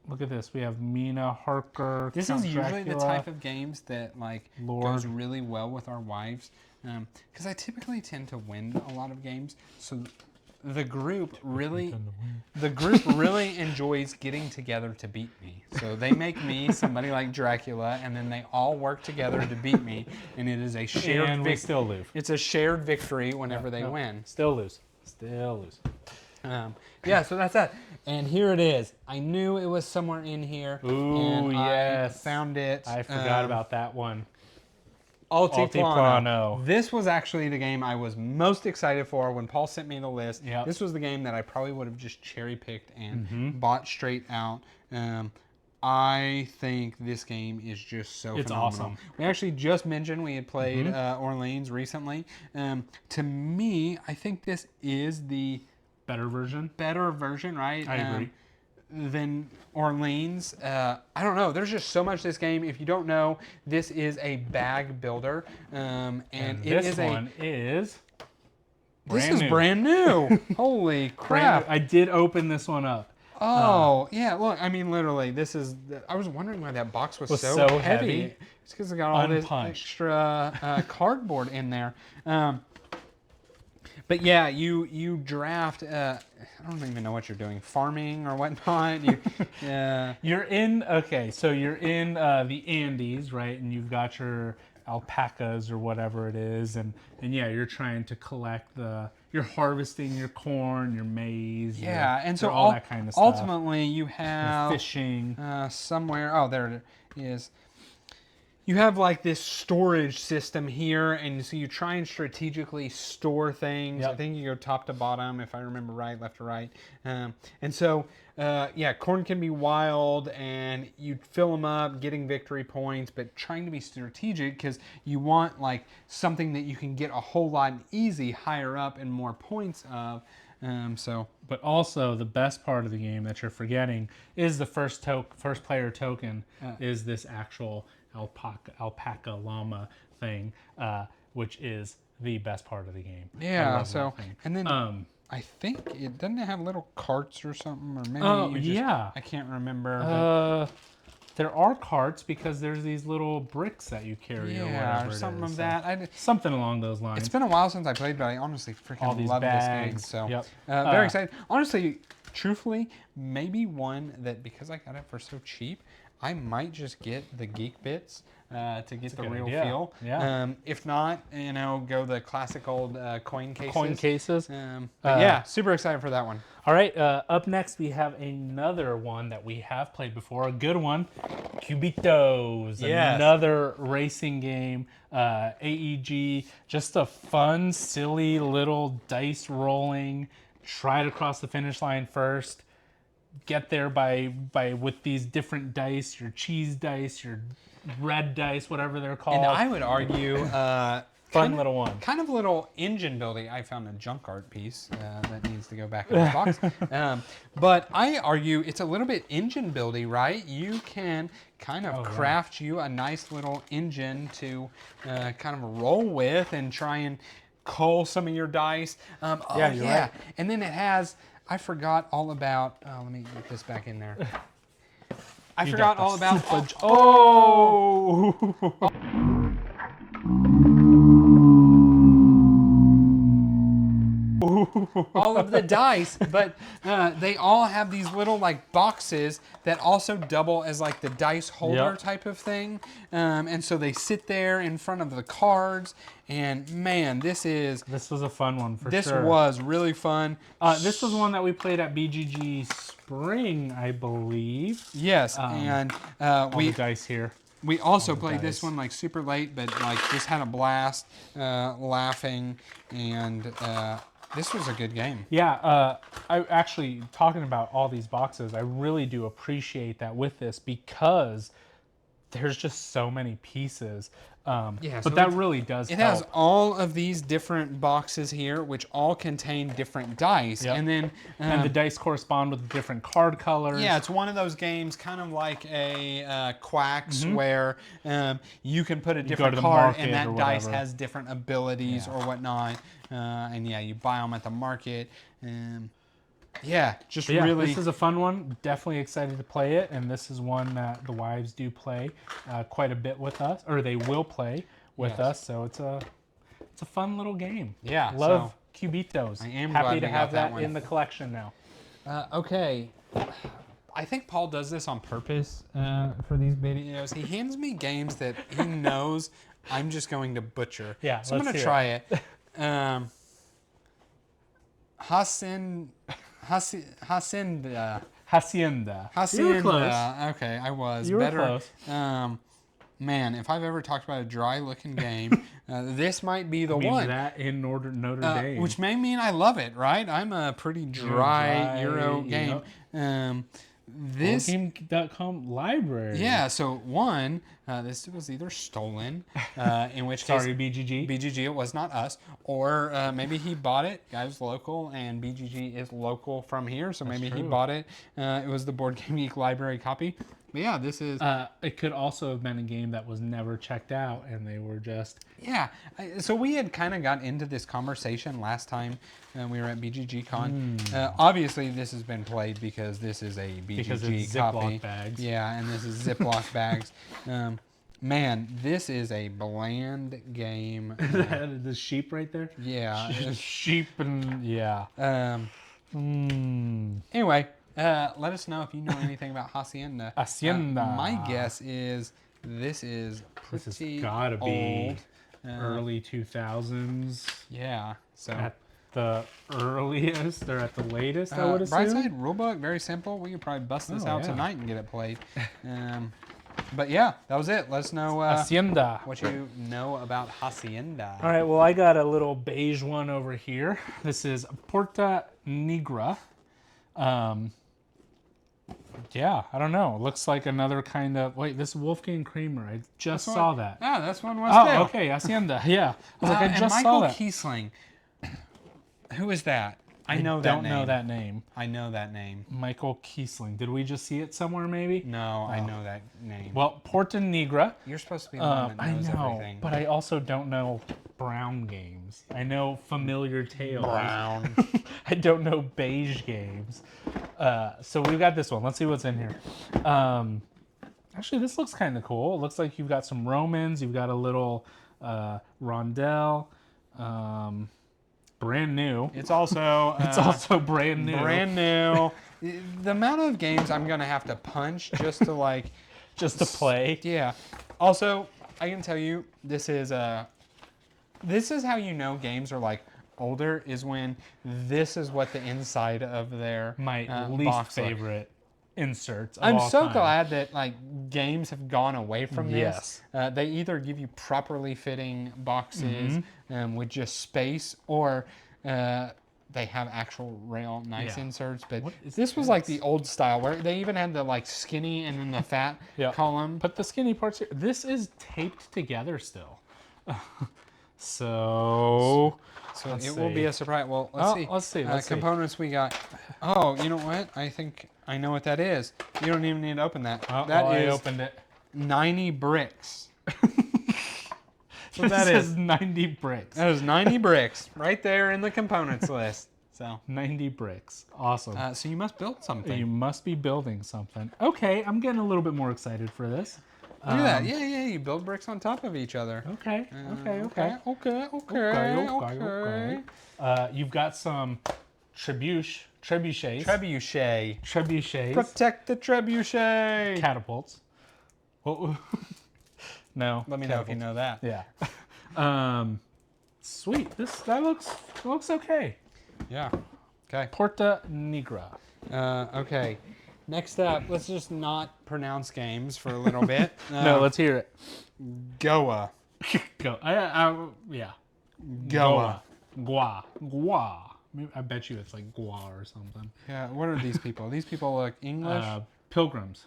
Look at this. We have Mina Harker. This Count is usually the Dracula. type of games that like Lord. goes really well with our wives, because I typically tend to win a lot of games. So the group really enjoys getting together to beat me. So they make me somebody like Dracula, and then they all work together to beat me, and it is a shared And we victory. still lose. It's a shared victory whenever they win. Still lose. Still lose. Yeah, so that's that. And here it is. I knew it was somewhere in here. Ooh, and yes. I found it. I forgot about that one. Altiplano. Altiplano. This was actually the game I was most excited for when Paul sent me the list. Yep. This was the game that I probably would have just cherry picked and bought straight out. I think this game is just so It's phenomenal. awesome. We actually just mentioned we had played Orleans recently. To me, I think this is the Better version. better version, right? I agree. Than Orleans. I don't know. There's just so much to this game. If you don't know, this is a bag builder, and it This is one is. This brand is new. brand new. Holy Brand crap! new. I did open this one up. Oh yeah. Look, I mean, literally, this is. I was wondering why that box was so so heavy. heavy. It's because it got all this Unpunched. extra cardboard in there. But yeah, you draft. I don't even know what you're doing, farming or whatnot. You, You're in. Okay, so you're in the Andes, right? And you've got your alpacas or whatever it is, and yeah, you're trying to collect you're harvesting your corn, your maize. yeah, and so all that kind of stuff. ultimately you have Fishing. somewhere. Oh, there it is. You have like this storage system here, and so you try and strategically store things. Yep. I think you go top to bottom, if I remember right, left to right. And so, yeah, corn can be wild, and you fill them up, getting victory points, but trying to be strategic because you want like something that you can get a whole lot easy higher up and more points of. But also the best part of the game that you're forgetting is the first player token is this actual alpaca llama thing, which is the best part of the game. I Yeah, love so that thing. and then I think it doesn't have little carts or something, or maybe Oh, you just, yeah. I can't remember. But There are carts because there's these little bricks that you carry or yeah, whatever or it something is. of So that. something along those lines. It's been a while since I played, but I honestly All freaking these love this game. bags. So Yep. very excited. Honestly, truthfully, maybe one that because I got it for so cheap, I might just get the Geek bits to get the good real idea. feel. Yeah. If not, go the classic old coin cases. Coin cases. But yeah, super excited for that one. All right, up next we have another one that we have played before, a good one, Cubitos. Yes. Another racing game, AEG, just a fun, silly little dice rolling, try to cross the finish line first, get there by with these different dice, your cheese dice, your red dice, whatever they're called. And I would argue, fun little one. Kind of a little engine building. I found a junk art piece that needs to go back in the box. But I argue it's a little bit engine buildy, right? You can kind of craft you a nice little engine to kind of roll with and try and cull some of your dice. You're right. And then it has, I forgot all about, let me get this back in there. I forgot all about, all of the dice, but they all have these little like boxes that also double as like the dice holder type of thing, and so they sit there in front of the cards. And man, this was a fun one for sure. This was really fun. This was one that we played at BGG Spring, I believe. Yes, and The dice here. We also played this one like super late, but like just had a blast laughing, and this was a good game. Yeah, I actually, talking about all these boxes, I really do appreciate that with this because there's just so many pieces. So but that really does It help. has all of these different boxes here, which all contain different dice. Yep. And then... and the dice correspond with different card colors. Yeah, it's one of those games kind of like a Quacks where you can put a different card and that dice has different abilities or whatnot. And yeah, you buy them at the market. Really... This is a fun one. Definitely excited to play it. And this is one that the wives do play quite a bit with us, or they will play with us. So it's a fun little game. Yeah. Love Cubitos. I am happy glad to we have got that that one. in the collection now. Okay. I think Paul does this on purpose for these videos. He hands me games that he knows I'm just going to butcher. Yeah, so I'm going to try it. Hacienda. You were close. Okay, I was. You were better. close. Man, if I've ever talked about a dry-looking game, this might be the one. That in Notre Dame. Which may mean I love it, right? I'm a pretty dry Euro game. This boardgame.com library. Yeah, so one, this was either stolen, in which case... Sorry, BGG. BGG, it was not us. Or maybe he bought it. Guy was local, and BGG is local from here, so maybe he bought it. It was the Board Game Geek library copy. But yeah, this is... it could also have been a game that was never checked out, and they were just... Yeah, so we had kind of got into this conversation last time we were at BGG Con. Obviously, this has been played because this is a BGG copy. Ziploc bags. Yeah, and this is Ziploc bags. Man, this is a bland game. The sheep right there? Yeah. Sheep and... Yeah. Anyway, let us know if you know anything about Hacienda. Hacienda. My guess is this is pretty This has gotta be early 2000s. Yeah. So at the earliest or at the latest, I would assume. Brightside rulebook, very simple. We could probably bust this out tonight and get it played. But yeah, that was it. Let us know Hacienda. what you know about Hacienda. All right, well, I got a little beige one over here. This is Porta Negra. Yeah, I don't know. It looks like another kind of... Wait, this is Wolfgang Kramer. I just saw that. Yeah, this one was Oh, okay, Hacienda. Yeah. I was like, I just saw Michael that. Kiesling. Who is that? I know that name. Don't know that name. I know that name. Michael Kiesling. Did we just see it somewhere, maybe? No, I know that name. Well, Porta Negra. You're supposed to be the one that knows everything. But I also don't know brown games. I know Familiar Tales. Brown. I don't know beige games. So we've got this one. Let's see what's in here. Actually, this looks kind of cool. It looks like you've got some Romans. You've got a little rondelle. Brand new. It's also brand new. Brand new. The amount of games I'm gonna have to punch just to like just to play. Yeah. Also, I can tell you, this is how you know games are like older, is when this is what the inside of their My least box look. favorite inserts of I'm all so time. glad that like games have gone away from Yes. this. They either give you properly fitting boxes with just space, or they have actual real nice Yeah. inserts. But What is this was like this? the old style where they even had the like skinny and then the fat Yeah. column. Put the skinny parts here. This is taped together still. So So let's it will be see. a surprise. Well, let's see. Let's see. Let's see. Components we got. Oh, you know what? I think I know what that is. You don't even need to open that. That I is opened it. 90 bricks. So that is 90 bricks. That is 90 bricks right there in the components list. So 90 bricks. Awesome. so you must build something. You must be building something. Okay, I'm getting a little bit more excited for this. Look at that. Yeah. You build bricks on top of each other. Okay. You've got some trebuchets. Trebuchets. Protect the trebuchet. Catapults. Well, no. Let me know if you know that. Yeah. Sweet. That looks okay. Yeah. Okay. Porta Negra. Okay. Next up, let's just not pronounce games for a little bit. No, let's hear it. Goa. Go. Yeah. Goa. Gua. I bet you it's like Gua or something. Yeah. What are these people? These people look English. Pilgrims.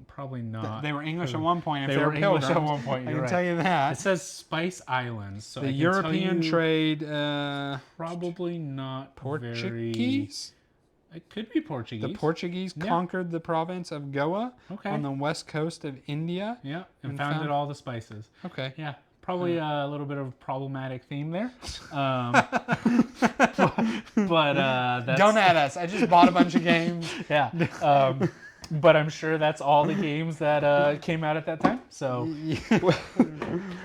Probably not. They were English at one point. If They they were were English pilgrims, at one point. I You're can right. tell you It that. says Spice Islands. So The I can European tell you trade. probably not Portuguese. It could be Portuguese. The Portuguese conquered the province of Goa on the west coast of India. Yeah, and founded all the spices. Okay. Yeah, probably a little bit of a problematic theme there. But that's, Don't add us. I just bought a bunch of games. Yeah. But I'm sure that's all the games that came out at that time. So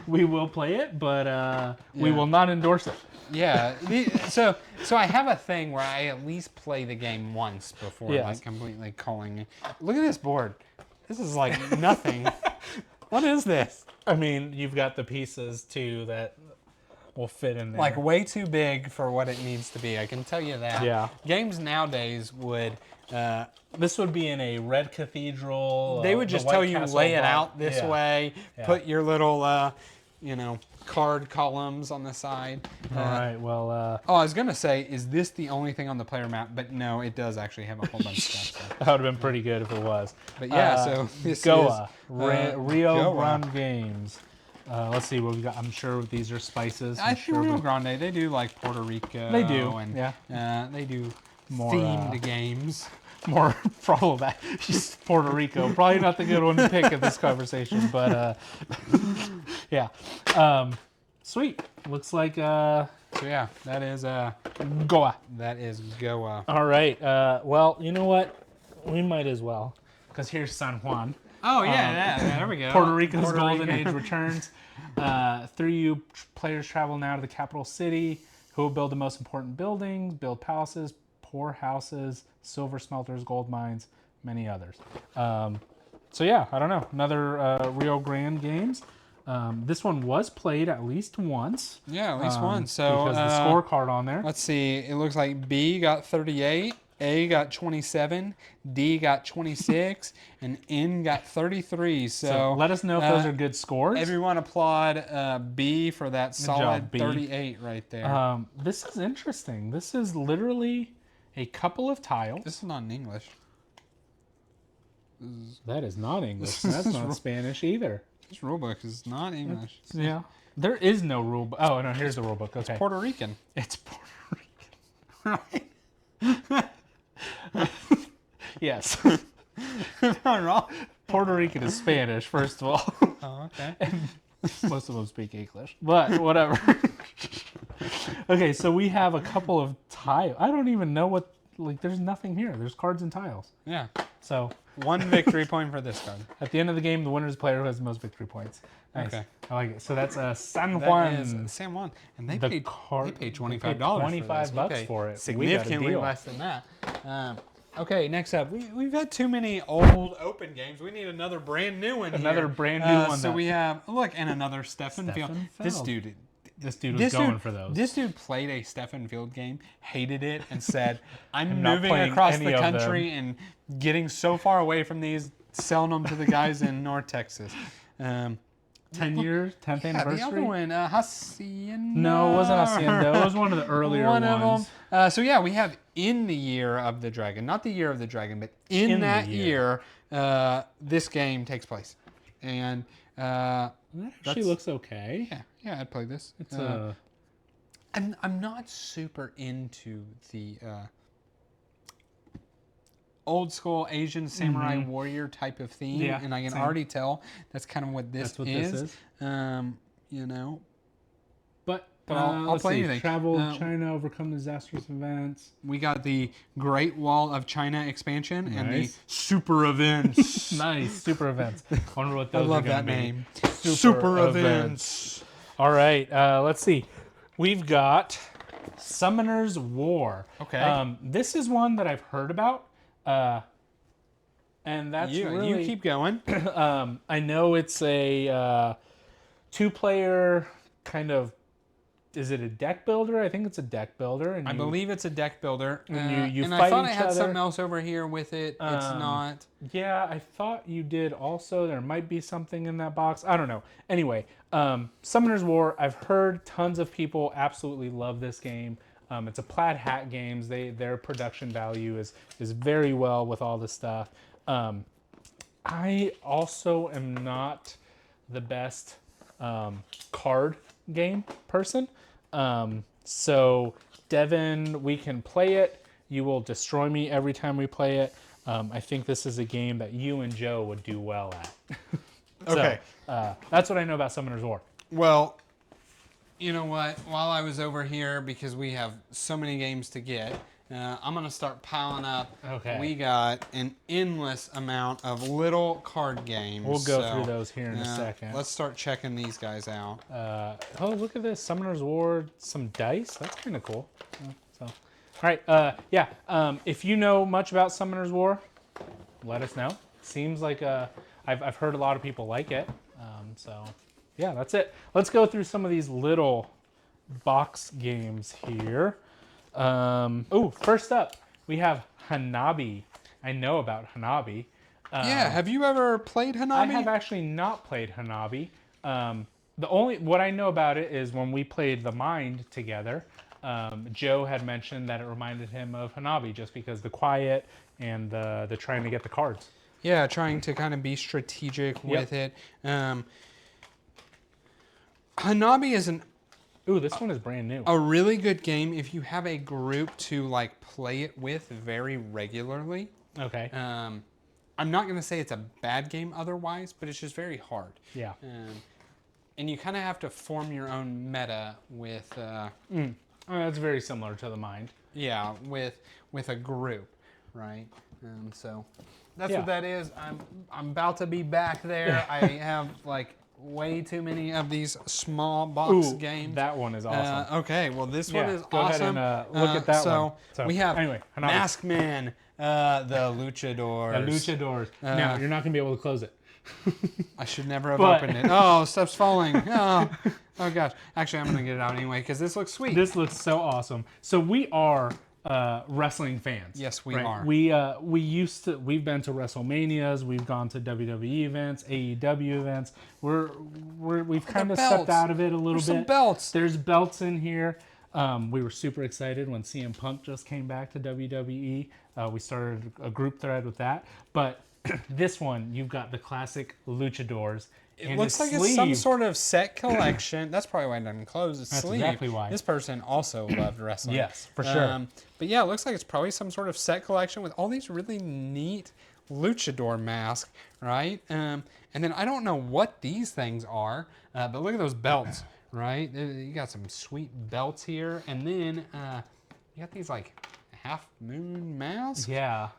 we will play it, but we will not endorse it. Yeah. So I have a thing where I at least play the game once before like completely calling it. Look at this board. This is like nothing. What is this? I mean, you've got the pieces too that will fit in there. Like way too big for what it needs to be. I can tell you that. Yeah. Games nowadays would. This would be in a red cathedral. They would just tell you lay it out this way. Yeah. Put your little, card columns on the side. All right. Well. Oh, I was gonna say, is this the only thing on the player map? But no, it does actually have a whole bunch of stuff. So. That would have been pretty good if it was. But yeah, so this Goa, is Rio Goa. Grande Games. Let's see what we got. I'm sure these are spices. I think Rio Grande, they do like Puerto Rico. They do, And, yeah. they do More, themed games. More problematic. Just Puerto Rico. Probably not the good one to pick in this conversation, but yeah. Sweet. Looks like So yeah, that is Goa. That is Goa. All right. Well, you know what? We might as well, because here's San Juan. Oh yeah, there we go. Puerto Rico's golden age returns. 3 players travel now to the capital city, who will build the most important buildings, build palaces, pour houses, silver smelters, gold mines, many others. So yeah, I don't know. Another Rio Grande Games. This one was played at least once. Yeah, at least once. So because the scorecard on there. Let's see. It looks like B got 38, A got 27, D got 26, and N got 33. So let us know if those are good scores. Everyone applaud B for that solid job, B. 38 right there. This is interesting. This is literally a couple of tiles. This is not in English. That is not English. That's not Spanish either. This rulebook is not English. Yeah. There is no rule book. Oh, no, here's the rule book. Okay. Puerto Rican. It's Puerto Rican. Yes. Not wrong. Puerto Rican is Spanish, first of all. Oh, okay. Most of them speak English, but whatever. Okay, so we have a couple of tiles. I don't even know what, there's nothing here. There's cards and tiles. Yeah. So 1 victory point for this card. at the end of the game, the winner is the player who has the most victory points. Nice. Okay. I like it. So that's San Juan. That is San Juan. And they The paid card- $25 $25 for this. for it. We got a Significantly deal. less than that. Okay, next up, we've had too many old open games. We need another brand new one. Another brand new one. So we have look, and another Stefan Field. This dude. This dude was going for those. This dude played a Stefan Field game, hated it, and said, "I'm not moving playing across any the of them." country and getting so far away from these, selling them to the guys in North Texas." 10 years, 10th anniversary. The other one, Hacienda. No, it wasn't Hacienda. It was one of the earlier one ones. of them. So yeah, we have In the Year of the Dragon, not the Year of the Dragon, but in that year, this game takes place, and It actually looks okay. yeah, I'd play this. It's I'm not super into the old school Asian samurai warrior type of theme, Yeah, and I can same. already tell that's kind of what this That's what is. this is. You know, But I'll let's play see. anything. Travel China, overcome disastrous events. we got the Great Wall of China expansion and the Nice. super events. Nice, super events. I wonder what I those love are going that to be. name. Super events. All right, let's see. We've got Summoner's War. Okay. This is one that I've heard about, and that's really. You keep going. I know it's a two-player kind of. Is it a deck builder? I think it's a deck builder. And I believe it's a deck builder. And you and fight I thought I each had other. something else over here with it. It's not. Yeah, I thought you did also. There might be something in that box. I don't know. Anyway, Summoner's War, I've heard tons of people absolutely love this game. It's a Plaid Hat Games. Their production value is very well with all this stuff. I also am not the best card game person. So Devin, we can play it. You will destroy me every time we play it. I think this is a game that you and Joe would do well at. Okay. That's what I know about Summoner's War. Well, you know what? While I was over here, because we have so many games to get, I'm going to start piling up. Okay. We got an endless amount of little card games. We'll go through those here in a second. Let's start checking these guys out. Oh, look at this. Summoner's War, some dice. That's kind of cool. All right. If you know much about Summoner's War, let us know. Seems like I've heard a lot of people like it. Yeah, that's it. Let's go through some of these little box games here. First up, we have Hanabi. I know about Hanabi. Have you ever played Hanabi? I have actually not played Hanabi. What I know about it is when we played The Mind together, Joe had mentioned that it reminded him of Hanabi just because the quiet and the trying to get the cards. Yeah, trying to kind of be strategic with it. Hanabi is This one is brand new. a really good game if you have a group to like play it with very regularly. Okay. I'm not going to say it's a bad game otherwise, but it's just very hard. Yeah. And you kind of have to form your own meta with That's very similar to The Mind. yeah, with a group, right? So that's Yeah. what that is. I'm about to be back there. I have like way too many of these small box games. That one is awesome. Okay, well this one is go awesome. ahead and look at that one. So we have anyway, Hanabi. Mask Man, the Luchadors. The Luchadors. Now, you're not going to be able to close it. I should never have But- opened it. Oh, stuff's falling. Oh gosh. Actually, I'm going to get it out anyway because this looks sweet. This looks so awesome. So we are wrestling fans. Yes, we right? are. We've been to WrestleManias, we've gone to WWE events, AEW events. We've kind of stepped belts. out of it a little There's bit. some belts. There's belts in here. We were super excited when CM Punk just came back to WWE. We started a group thread with that. But this one, you've got the classic luchadors. It looks like it's some sort of set collection. That's probably why it doesn't close its That's sleeve. exactly why. This person also loved wrestling. Yes, for sure. But yeah, it looks like it's probably some sort of set collection with all these really neat luchador masks, right? And then I don't know what these things are, but look at those belts, right? You got some sweet belts here. And then you got these like half moon masks. Yeah.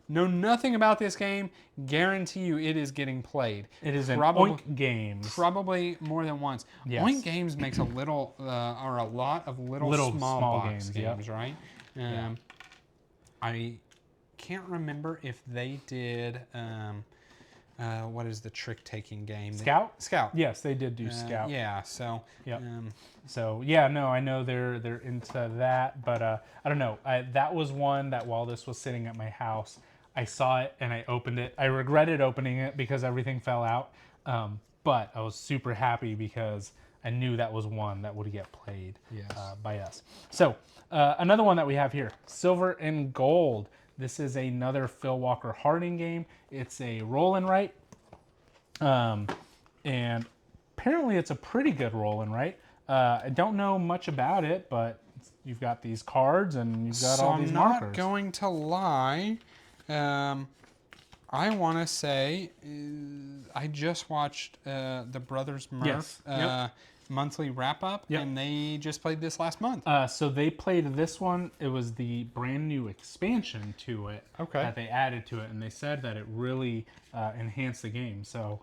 Know nothing about this game. Guarantee you it is getting played. It is an Probably- Oink Games. Probably more than once. Yes. Oink Games makes a little or a lot of little small box games, yep. right? I can't remember if they did. What is the trick-taking game? Scout? Scout. Yes, they did do Scout. Yeah. So. Yep. So yeah, no, I know they're into that, but I don't know. That was one that while this was sitting at my house, I saw it and I opened it. I regretted opening it because everything fell out, but I was super happy because I knew that was one that would get played by us. So another one that we have here, Silver and Gold. This is another Phil Walker Harding game. It's a roll and write, and apparently it's a pretty good roll and write. I don't know much about it, but you've got these cards and you've got all these markers. I'm not going to lie. I want to say I just watched the Brothers Murph monthly wrap-up, and they just played this last month. So they played this one. It was the brand new expansion to it that they added to it, and they said that it really enhanced the game. So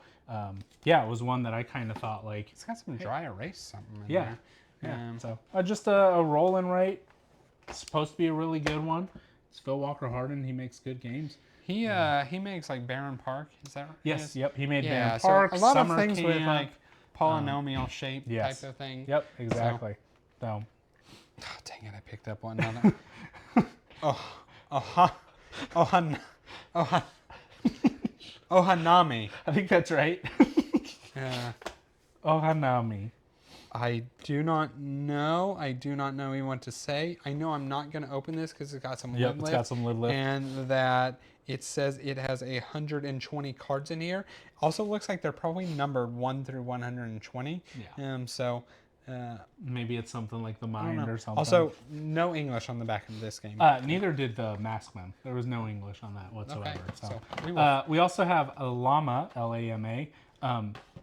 yeah, it was one that I kind of thought like... It's got some dry erase something in there. Yeah, so just a roll and write. It's supposed to be a really good one. It's Phil Walker Harding. He makes good games. He makes like Barron Park. Is that right? Yes, yep. He made Barron Park, so a lot Summer of things Camp, with like polynomial shape type of thing. Yep, exactly. So, oh, dang it! I picked up one. Ohanami. I think that's right. Ohanami. I do not know. I do not know even what to say. I know I'm not going to open this because it's got some lid lift. It's got some lid lift. And that it says it has 120 cards in here. Also looks like they're probably numbered 1 through 120. Yeah. Maybe it's something like the Mind or something. Also, no English on the back of this game. Neither did the Maskman. There was no English on that whatsoever. Okay, so we also have a Llama, L-A-M-A.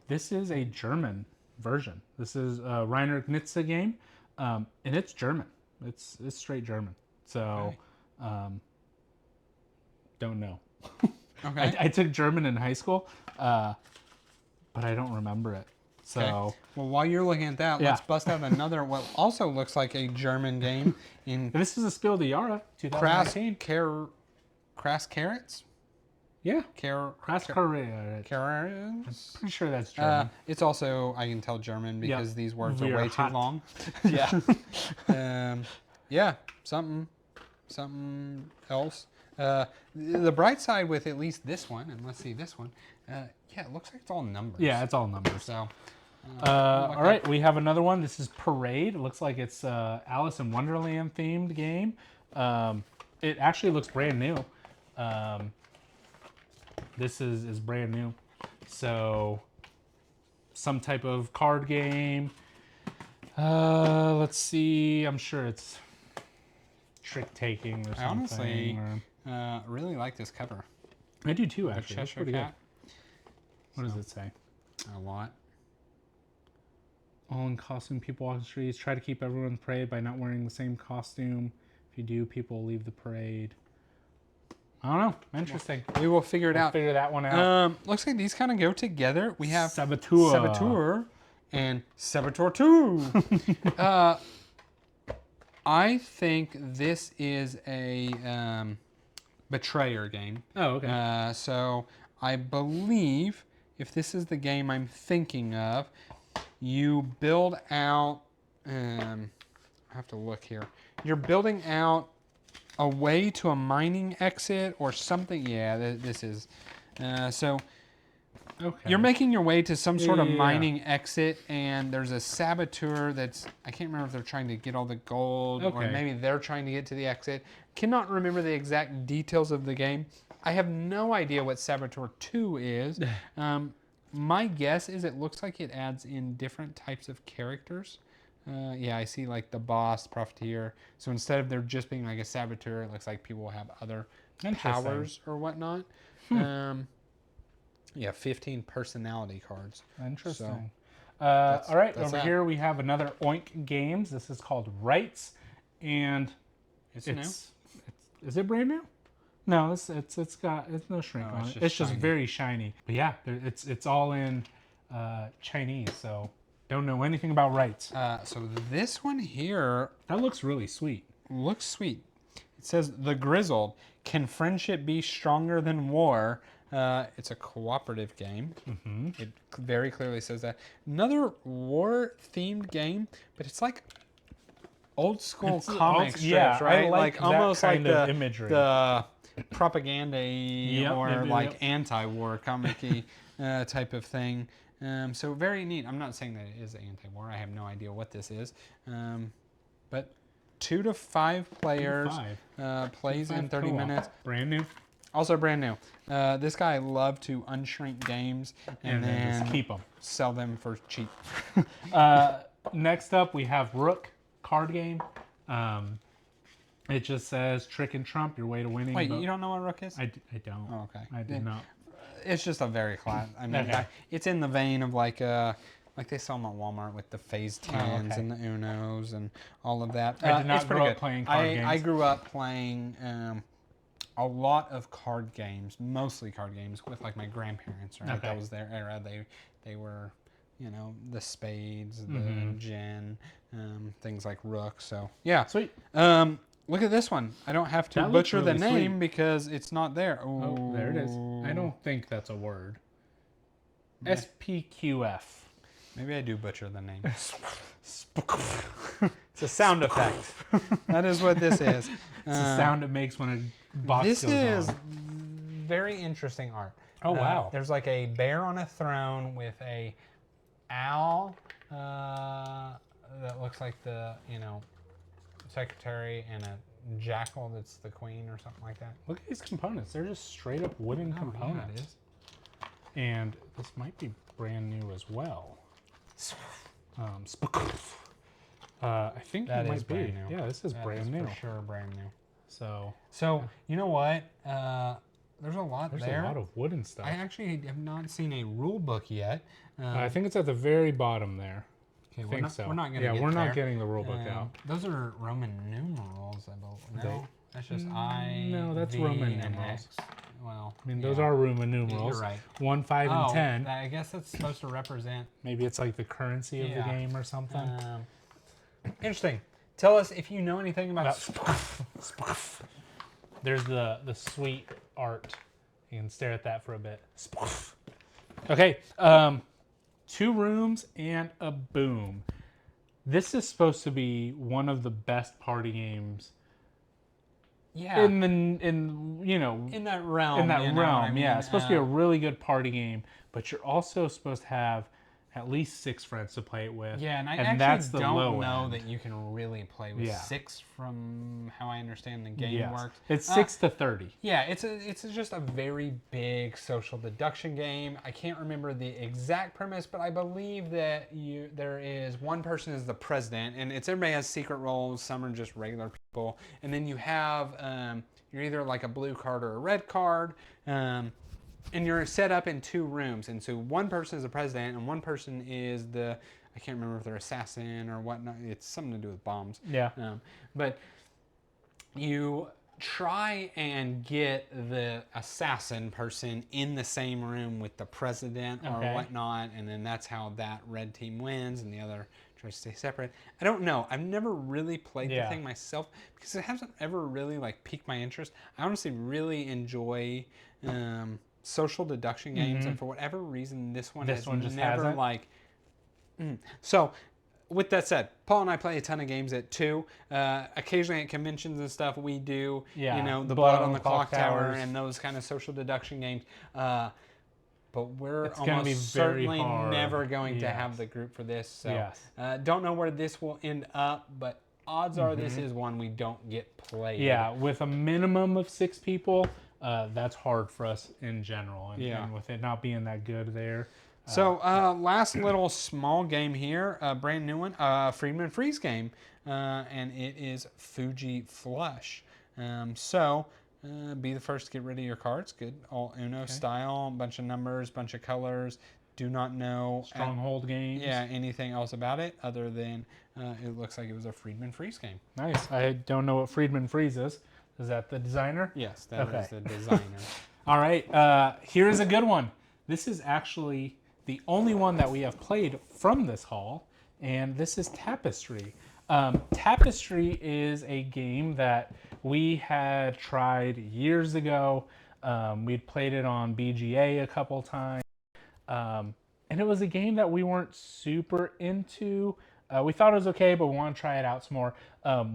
This is a German version. This is a Rainer Knizia game, and it's German. It's straight German. So, don't know. Okay. I took German in high school, but I don't remember it. So, well, while you're looking at that, let's bust out another what also looks like a German game in. This is a Spiel des Jahres 2019. Crass Carrots. Yeah. Crass Carrots. Pretty sure that's German. It's also, I can tell German because these words are way too long. Yeah. Yeah, something else. The bright side with at least this one, and let's see this one. Yeah, it looks like it's all numbers. Yeah, it's all numbers. So, all right, we have another one. This is Parade. It looks like it's Alice in Wonderland themed game. It actually looks brand new. This is brand new. So, some type of card game. Let's see. I'm sure it's trick taking or something. I honestly really like this cover. I do too, actually. Cheshire pretty Cat. good. What does it say? A lot. All in costume, people walk the streets. Try to keep everyone in the parade by not wearing the same costume. If you do, people will leave the parade. I don't know. Interesting. We will figure it out. Figure that one out. Looks like these kind of go together. We have Saboteur and Saboteur 2. I think this is a Betrayer game. Oh, okay. So I believe if this is the game I'm thinking of, you build out. I have to look here. You're building out a way to a mining exit or something. Yeah, this is. So you're making your way to some sort of mining exit, and there's a saboteur that's, I can't remember if they're trying to get all the gold or maybe they're trying to get to the exit. Cannot remember the exact details of the game. I have no idea what Saboteur 2 is. My guess is it looks like it adds in different types of characters. Yeah, I see like the boss, profiteer. So instead of there just being like a saboteur, it looks like people will have other powers or whatnot. Yeah, 15 personality cards. Interesting. So, all right, over here we have another Oink Games. This is called Rights, and it's new. Is it brand new? No, it's no shrink on it. It's just very shiny. But yeah, it's all in Chinese, so don't know anything about Rights. So this one here, that looks really sweet. Looks sweet. It says, The Grizzled. Can friendship be stronger than war? It's a cooperative game. It very clearly says that. Another war-themed game, but it's like old school comic strips, yeah, right? I like that almost like kind of the imagery. the propaganda or like yep. anti-war comic-y type of thing. So very neat. I'm not saying that it is anti-war. I have no idea what this is. But 2 to 5 players plays in 30 minutes. Brand new. Also brand new. This guy loved to unshrink games and then just keep them. sell them for cheap. Next up, we have Rook card game. It just says trick and trump, your way to winning. Wait, you don't know what Rook is? I don't. Oh, okay. I did not. It's just a very class. I mean, Okay. it's in the vein of like they sell them at Walmart with the phase 10s okay. and the Unos and all of that. I did not it's pretty grow up good. playing card games. I grew up playing a lot of card games, mostly card games, with like my grandparents. Right, Okay. that was their era. They were, the spades, the gin, things like Rook. So yeah, Sweet. Look at this one. I don't have to That looks butcher the really name sweet. because it's not there. Oh, there it is. I don't think that's a word. SPQF. Maybe I do butcher the name. It's a sound effect. That is what this is. It's the sound it makes when a box This goes is on. very interesting art. Oh, wow. There's like a bear on a throne with a owl that looks like the secretary and a jackal that's the queen or something like that. Look at these components. They're just straight up wooden components. Yeah, it is. And this might be brand new as well. I think That it is might be. brand new. Yeah, this is That brand is new. for sure brand new. So So you know what? There's a lot there's there. a lot of wooden stuff. I actually have not seen a rule book yet. I think it's at the very bottom there. Okay, I think so. We're not gonna yeah, get we're there. not getting the rule book out. Those are Roman numerals, I believe. No, that's just I. No, that's V, Roman and numerals. X. Well, I mean, those are Roman numerals. You're right. 1, 5, and 10. I guess that's supposed to represent. Maybe it's like the currency of the Yeah. game or something. Interesting. Tell us if you know anything about. There's the sweet art. You can stare at that for a bit. Okay, 2 rooms and a boom. This is supposed to be one of the best party games. Yeah. In that realm. In that realm. Yeah, it's supposed to be a really good party game, but you're also supposed to have at least 6 friends to play it with. Yeah, and I that's actually the don't low know end. that you can really play with Yeah. 6 from how I understand the game Yes. works. It's 6 to 30. Yeah, it's just a very big social deduction game. I can't remember the exact premise, but I believe that there is one person is the president, and everybody has secret roles. Some are just regular people, and then you have you're either like a blue card or a red card. And you're set up in 2 rooms, and so one person is the president, and one person is I can't remember if they're assassin or whatnot. It's something to do with bombs. Yeah. But you try and get the assassin person in the same room with the president or whatnot, and then that's how that red team wins, and the other tries to stay separate. I don't know. I've never really played the thing myself because it hasn't ever really piqued my interest. I honestly really enjoy social deduction games, and for whatever reason, this one just never hasn't? So, with that said, Paul and I play a ton of games at 2. Occasionally at conventions and stuff, we do, the Blood on the Clock Tower and those kind of social deduction games. But we're almost certainly never going to have the group for this. So, don't know where this will end up, but odds are this is one we don't get played. Yeah, with a minimum of 6 people, that's hard for us in general. And with it not being that good there. So last little small game here, brand new one, Friedman Freeze game, and it is Fuji Flush. Be the first to get rid of your cards. Good, all Uno style, bunch of numbers, bunch of colors. Do not know Stronghold games. Yeah, anything else about it other than it looks like it was a Friedman Freeze game. Nice. I don't know what Friedman Freeze is. Is that the designer? Yes, that is the designer. All right. Here is a good one. This is actually the only one that we have played from this haul, and this is Tapestry. Tapestry is a game that we had tried years ago. We'd played it on BGA a couple times. And it was a game that we weren't super into. We thought it was okay, but we want to try it out some more.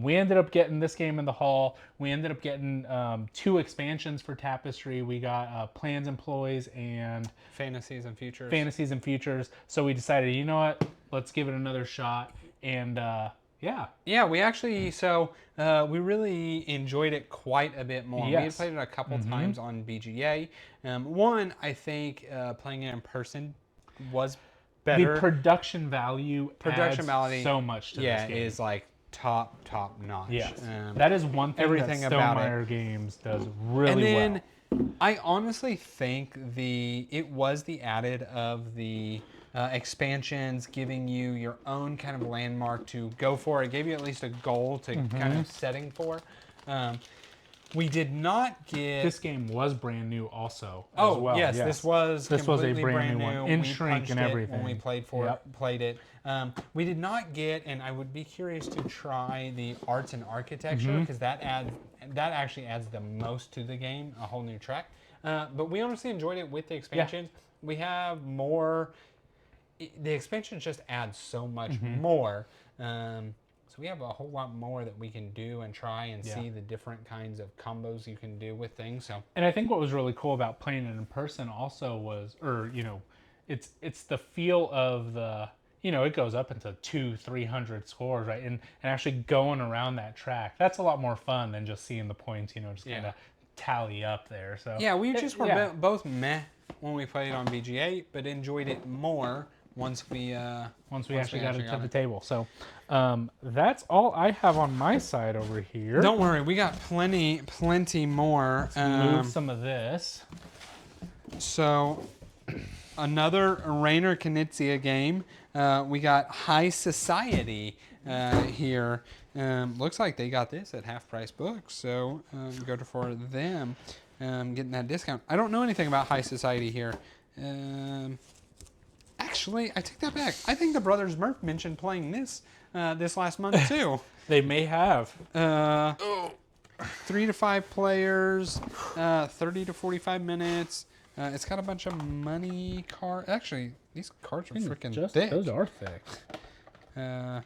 We ended up getting this game in the haul. We ended up getting 2 expansions for Tapestry. We got Plans and Ploys and Fantasies and Futures. Fantasies and Futures. So we decided, you know what? Let's give it another shot. And yeah. Yeah, we actually, we really enjoyed it quite a bit more. We had Yes. played it a couple times on BGA. One, I think playing it in person was better. The production value adds so much to this game. Is like top notch. Yes. That is one thing everything that about Stonemaier Games does really and well. then, I honestly think it was the added of the expansions, giving you your own kind of landmark to go for. It gave you at least a goal to kind of setting for. We did not get... This game was brand new also Oh, as well. yes, this was a completely brand new one. In We shrink punched and it everything. when we played it. We did not get, and I would be curious to try the arts and architecture because that actually adds the most to the game, a whole new track. But we honestly enjoyed it with the expansions. We have more. The expansions just add so much more. So we have a whole lot more that we can do and try and see the different kinds of combos you can do with things. So, and I think what was really cool about playing it in person also was, it's the feel of the, it goes up into 200-300 scores, right? And actually going around that track, that's a lot more fun than just seeing the points, just kind of tally up there. So yeah, we just were both meh when we played on BGA, but enjoyed it more once we actually got it to the table. So that's all I have on my side over here. Don't worry, we got plenty more. Let's move some of this. So another Rainer Knizia game. We got High Society here. Looks like they got this at Half Price Books, so go for them getting that discount. I don't know anything about High Society here. Actually, I take that back. I think the Brothers Murph mentioned playing this this last month too. They may have. 3 to 5 players, 30 to 45 minutes. It's got a bunch of money cards. Actually, these cards are freaking thick. Those are thick. I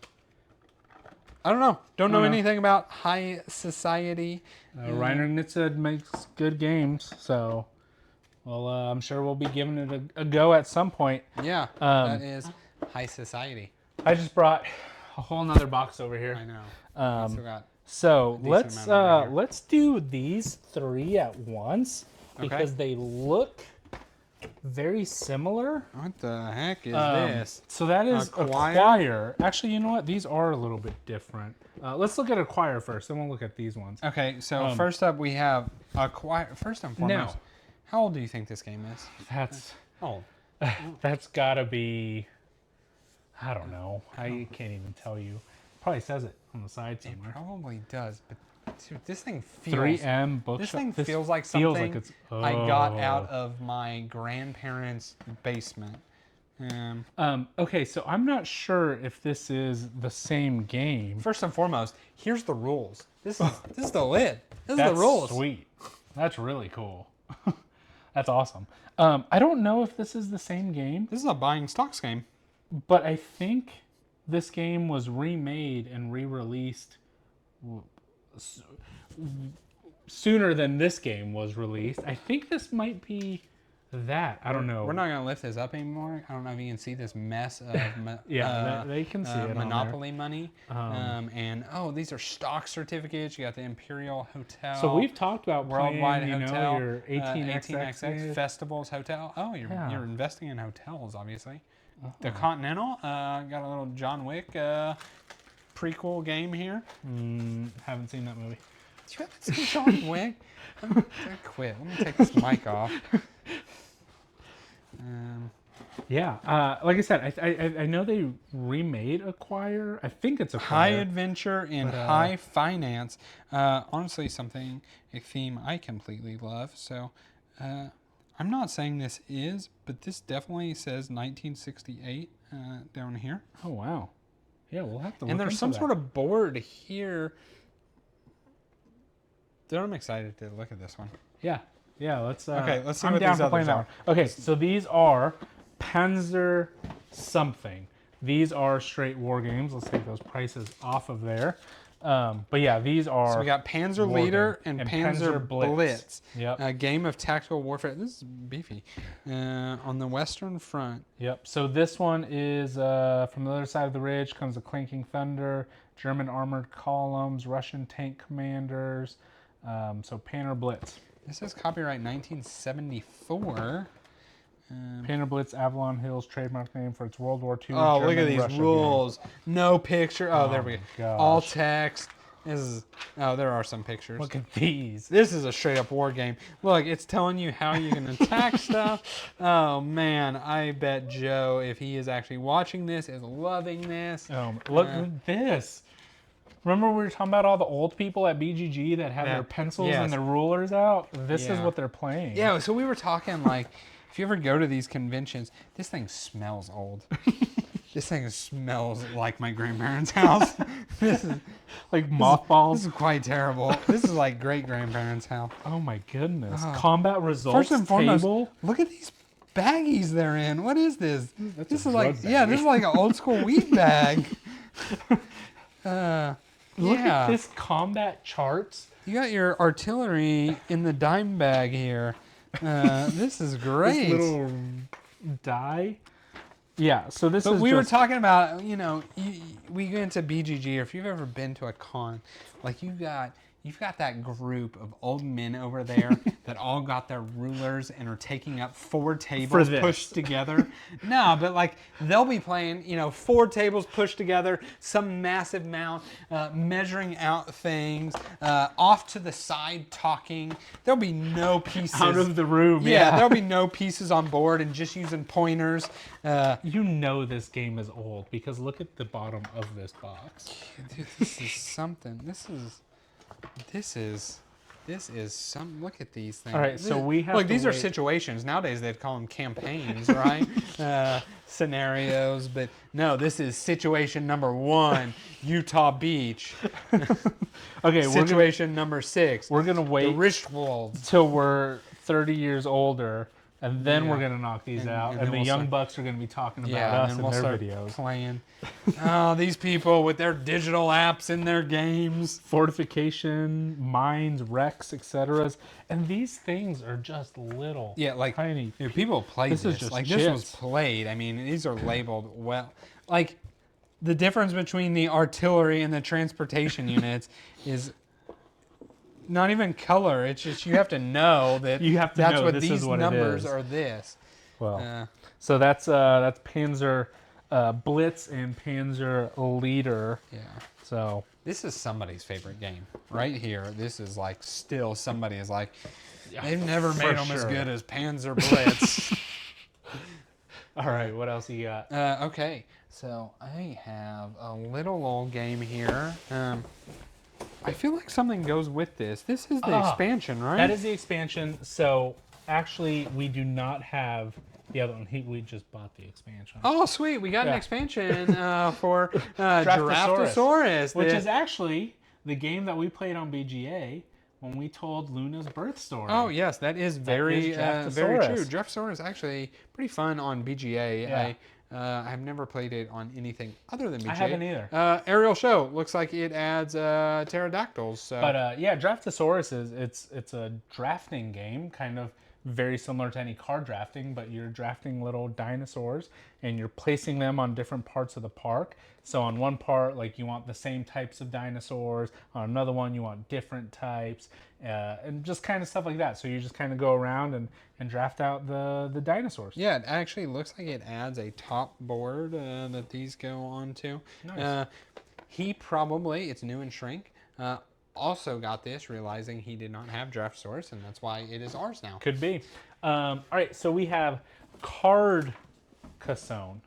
don't know. Don't know anything about High Society. Rainer Knizia makes good games, so... Well, I'm sure we'll be giving it a go at some point. Yeah, that is High Society. I just brought a whole nother box over here. I know. So let's do these 3 at once because they look very similar. What the heck is this? So that is Acquire. Actually, you know what? These are a little bit different. Let's look at Acquire first, then we'll look at these ones. Okay, so first up we have Acquire. First and foremost. Now, how old do you think this game is? That's gotta be, I don't know. I can't even tell you. Probably says it on the side somewhere. It probably does, but dude, this thing feels. 3M bookshop. This thing feels like something I got out of my grandparents' basement. Okay, so I'm not sure if this is the same game. First and foremost, here's the rules. This is the lid. This is the rules. Sweet. That's really cool. That's awesome. I don't know if this is the same game. This is a buying stocks game. But I think this game was remade and re-released sooner than this game was released. I think this might be that. I don't know. We're not going to lift this up anymore. I don't know if you can see this mess of they can see it Monopoly money. And these are stock certificates. You got the Imperial Hotel. So we've talked about Worldwide playing, Hotel, your 18XX Festivals Hotel. Oh, you're investing in hotels, obviously. The Continental. Got a little John Wick prequel game here. Haven't seen that movie. You haven't seen John Wick? I quit. Let me take this mic off. Like I said, I know they remade Acquire. I think it's Acquire. High Adventure and High Finance. Honestly, a theme I completely love. So I'm not saying this is, but this definitely says 1968 down here. Oh, wow. Yeah, we'll have to look And there's into some that. sort of board here. Dude, I'm excited to look at this one. Yeah. Yeah, let's Okay, let's see I'm what down these for playing others that one. Okay, so these are Panzer something. These are straight war games. Let's take those prices off of there. But yeah, these are. So we got Panzer war Leader game. and Panzer Blitz. Yep. A game of tactical warfare. This is beefy. On the Western Front. Yep. So this one is from the other side of the ridge comes the clanking thunder, German armored columns, Russian tank commanders. So Panzer Blitz. This is copyright 1974. Panzer Blitz, Avalon Hills trademark name for its World War II. Oh, German look at these Russia rules. No picture. Oh, there we go. gosh. All text. This is. Oh, there are some pictures. Look at these. This is a straight up war game. Look, it's telling you how you can attack stuff. Oh man, I bet Joe, if he is actually watching this, is loving this. Look at this. Remember we were talking about all the old people at BGG that have their pencils yes. and their rulers out? This is Yeah. what they're playing. Yeah, so we were talking like, if you ever go to these conventions, this thing smells old. This thing smells like my grandparents' house. This is Like mothballs. This is quite terrible. This is like great grandparents' house. Oh my goodness. Combat results First and foremost, table. look at these baggies they're in. What is this? That's This a is like drug yeah, baggie. this is like an old school weed bag. Look yeah. at this combat charts. You got your artillery in the dime bag here. This is great. This little die. Yeah, so this But is we were just, talking about, we get into BGG, or if you've ever been to a con, like you've got that group of old men over there that all got their rulers and are taking up 4 tables this. pushed together. No, but like they'll be playing, 4 tables pushed together, some massive mount, measuring out things, off to the side talking. There'll be no pieces. out of the room. Yeah, there'll be no pieces on board and just using pointers. You know this game is old because look at the bottom of this box. Dude, this is something. This is some. Look at these things. All right, so we have Look, to these are wait. situations. Nowadays they'd call them campaigns, right? Scenarios, but no, this is situation number 1, Utah Beach. Okay, Situation number 6, we're gonna the wait Richwald. till we're 30 years older, and then Yeah. we're gonna knock these out, and and then the we'll young start- bucks are gonna be talking about Yeah, us and then in we'll their start videos. playing. Oh, these people with their digital apps in their games. Fortification, mines, wrecks, etc. And these things are just little, Yeah, like tiny. dude, people played This this. is just Like this was chips. played. I mean, these are labeled well. Like the difference between the artillery and the transportation units is not even color. It's just you have to know that You have to that's know what this these is what it numbers is. are. This. Well, so that's Panzer Blitz and Panzer Leader. Yeah. So This is somebody's favorite game right here. This is like still somebody is like they've never for made them as sure. good as Panzer Blitz. all right, what else you got? Okay, so I have a little old game here. I feel like something goes with this. This is the expansion, right? That is the expansion. So actually, we do not have the other one. We just bought the expansion, Oh, sweet. We got an Yeah. expansion for Draftosaurus, Giraffosaurus. which is actually the game that we played on BGA when we told Luna's birth story. Oh, yes, that is very, is very true. Draftosaurus. Draftosaurus is actually pretty fun on BGA. Yeah. I've never played it on anything other than BGA. I haven't either. Aerial Show looks like it adds pterodactyls. So. But yeah, Draftosaurus it's a drafting game, kind of very similar to any card drafting, but you're drafting little dinosaurs and you're placing them on different parts of the park. So on one part, like you want the same types of dinosaurs. On another one, you want different types, and just kind of stuff like that. So you just kind of go around and draft out the dinosaurs. Yeah, it actually looks like it adds a top board that these go on to. Nice. He probably, it's new and shrink, also got this realizing he did not have Draftosaurus, and that's why it is ours now. Could be. All right, so we have Carcassonne.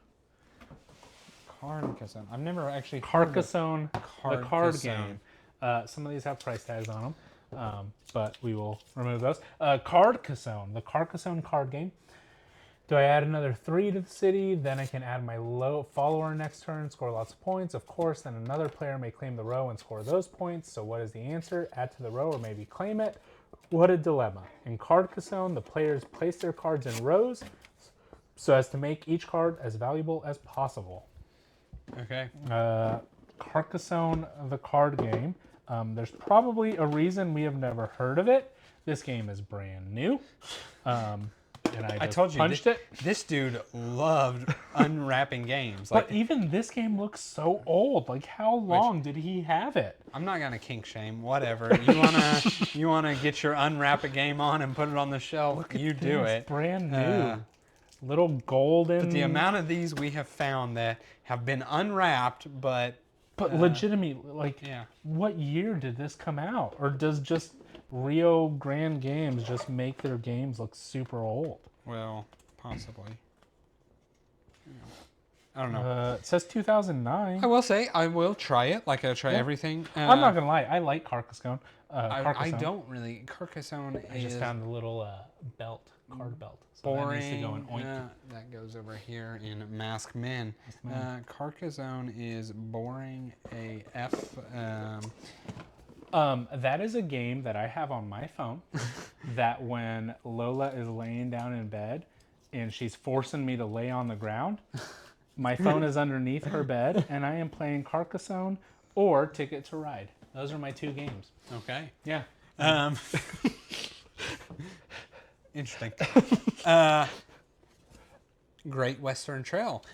Carcassonne. I've never actually heard of Carcassonne, the card Carcassonne. game. Some of these have price tags on them, but we will remove those. Carcassonne, the Carcassonne card game. Do I add another 3 to the city? Then I can add my low follower next turn, score lots of points. Of course, then another player may claim the row and score those points. So what is the answer? Add to the row or maybe claim it. What a dilemma. In Carcassonne, the players place their cards in rows so as to make each card as valuable as possible. Okay. Carcassonne, the card game. There's probably a reason we have never heard of it. This game is brand new. And I told you, punched it. This dude loved unwrapping games. But even this game looks so old. Like, how long did he have it? I'm not gonna kink shame. Whatever. You wanna get your unwrap a game on and put it on the shelf. You do it. Brand new. Little golden. But the amount of these we have found that have been unwrapped, but legitimately, like, what year did this come out? Or does just Rio Grande Games just make their games look super old? Well, possibly. I don't know. It says 2009. I will say I will try it, like I try everything. I'm not gonna lie, I like Carcassonne. I don't really. Carcassone I just found a little card belt. So boring. That needs to go in oink. That goes over here in Mask Men. Carcassonne is boring AF. That is a game that I have on my phone that when Lola is laying down in bed and she's forcing me to lay on the ground, my phone is underneath her bed and I am playing Carcassonne or Ticket to Ride. Those are my 2 games. Okay. Yeah. Interesting. Great Western Trail.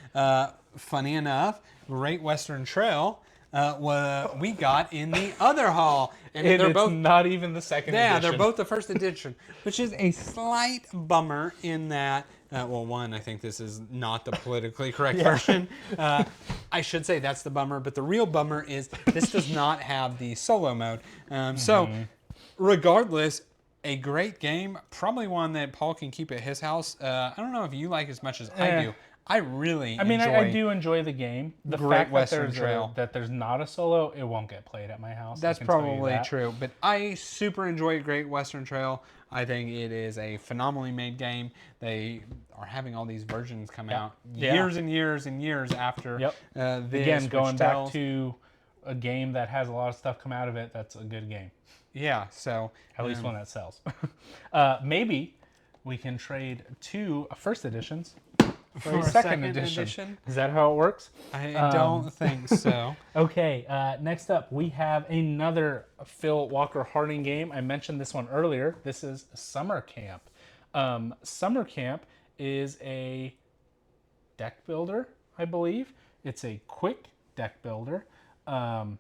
Funny enough, Great Western Trail we got in the other hall. And they're both not even the second edition. Yeah, they're both the first edition, which is a slight bummer in that, one, I think this is not the politically correct version. I should say that's the bummer, but the real bummer is this does not have the solo mode. So, regardless, a great game, probably one that Paul can keep at his house. I don't know if you like as much as I do. I really I do enjoy the game. The Great fact Western Trail. that there's not a solo, it won't get played at my house. That's probably true. But I super enjoy Great Western Trail. I think it is a phenomenally made game. They are having all these versions come out years and years and years after this. Again, going back to a game that has a lot of stuff come out of it, that's a good game. Yeah, so... At least one that sells. Maybe we can trade 2 first editions for a second edition. Is that how it works? I don't think so. Okay, next up we have another Phil Walker Harding game. I mentioned this one earlier. This is Summer Camp. Summer Camp is a deck builder, I believe. It's a quick deck builder. And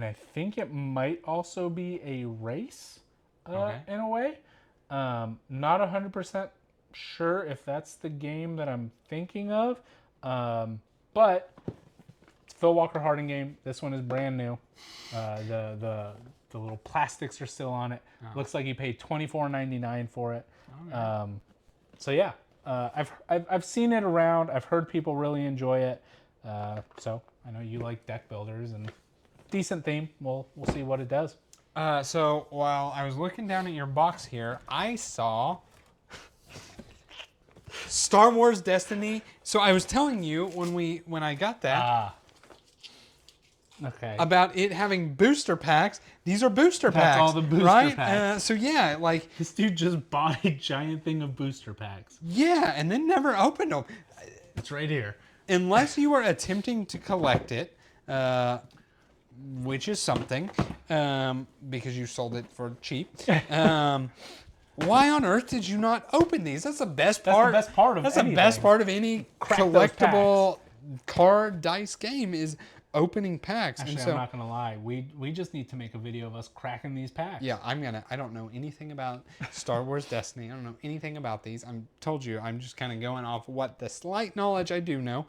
I think it might also be a race in a way. Not 100% sure if that's the game that I'm thinking of, but it's Phil Walker Harding game. This one is brand new. The little plastics are still on it. Looks like you paid $24.99 for it. So yeah, I've seen it around. I've heard people really enjoy it. So I know you like deck builders and decent theme. We'll see what it does. So while I was looking down at your box here, I saw Star Wars Destiny. So I was telling you when I got that about it having booster packs. These are booster packs. That's all the booster packs. So yeah, like this dude just bought a giant thing of booster packs. Yeah, and then never opened them. It's right here. Unless you were attempting to collect it, which is something, because you sold it for cheap. Why on earth did you not open these? That's the best part. That's the best part of anything. The best part of any collectible card dice game is opening packs. Actually, I'm not gonna lie. We just need to make a video of us cracking these packs. Yeah, I don't know anything about Star Wars Destiny. I don't know anything about these. Told you, I'm just kind of going off what the slight knowledge I do know.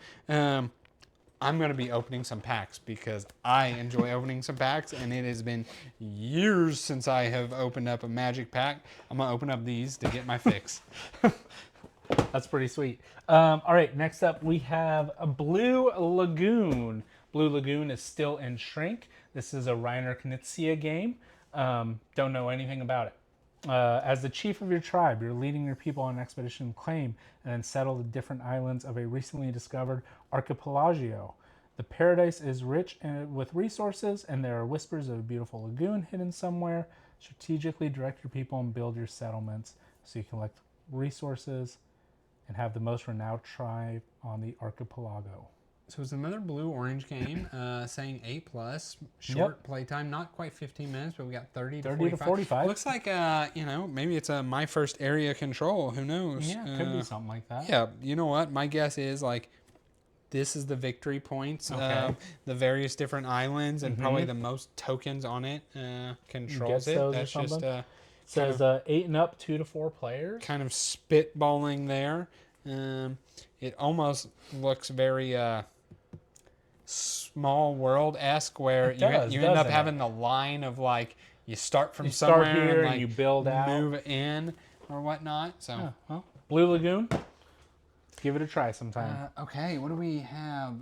I'm going to be opening some packs because I enjoy opening some packs, and it has been years since I have opened up a Magic pack. I'm going to open up these to get my fix. That's pretty sweet. All right, next up we have a Blue Lagoon. Blue Lagoon is still in shrink. This is a Reiner Knizia game. Don't know anything about it. As the chief of your tribe, you're leading your people on an expedition to claim and then settle the different islands of a recently discovered archipelago. The paradise is rich with resources, and there are whispers of a beautiful lagoon hidden somewhere. Strategically direct your people and build your settlements so you can collect resources and have the most renowned tribe on the archipelago. So it's another blue-orange game, saying 8+, short playtime, not quite 15 minutes, but we got 30 to 45. Looks like, maybe it's a My First Area Control. Who knows? Yeah, it could be something like that. Yeah, you know what? My guess is, this is the victory points of the various different islands, and probably the most tokens on it controls it. That's just says 8 and up, 2 to 4 players. Kind of spitballing there. It almost looks very Small World-esque, where you end up having the line of you start from somewhere start here and you build out, move in or whatnot. So Blue Lagoon. Give it a try sometime. Okay, what do we have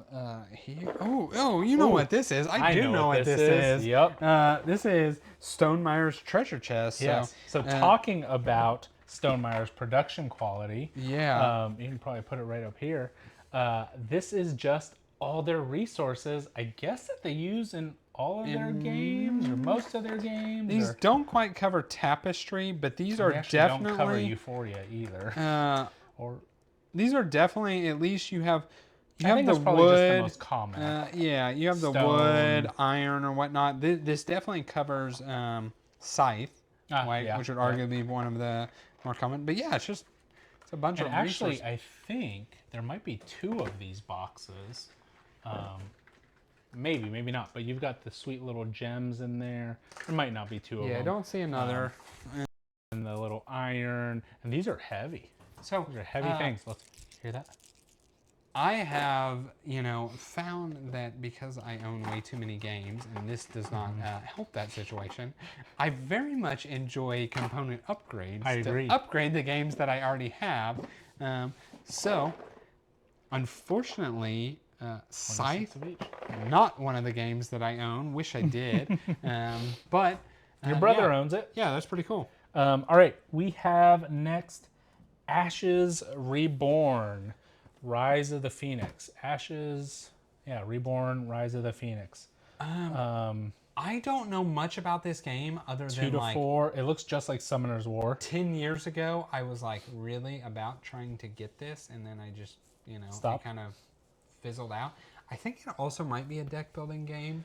here? Oh, you know what this is. I do know what this is. Yep. This is Stonemeyer's Treasure Chest. Yes. So talking about Stonemeyer's production quality. Yeah. You can probably put it right up here. This is just all their resources, I guess, that they use in all of their games or most of their games. These don't quite cover Tapestry, but these are definitely don't cover Euphoria either. These are definitely, at least you have I think the that's probably wood. Just the most common. Yeah, you have the wood, iron, or whatnot. This definitely covers scythe, which would arguably be one of the more common. But yeah, it's a bunch of actually, resources. I think there might be 2 of these boxes. Maybe not. But you've got the sweet little gems in there. There might not be 2 of them. Yeah, I don't see another. And the little iron, and these are heavy. So these are heavy things. Let's hear that. I have, found that because I own way too many games, and this does not help that situation, I very much enjoy component upgrades to upgrade the games that I already have. So, unfortunately, Scythe, not one of the games that I own. Wish I did. But your brother owns it. Yeah, that's pretty cool. All right, we have next Ashes Reborn. Rise of the Phoenix. Ashes, Reborn, Rise of the Phoenix. I don't know much about this game other than 2 to 4. It looks just like Summoner's War. 10 years ago, I was really about trying to get this, and then I just, it kind of fizzled out. I think it also might be a deck building game.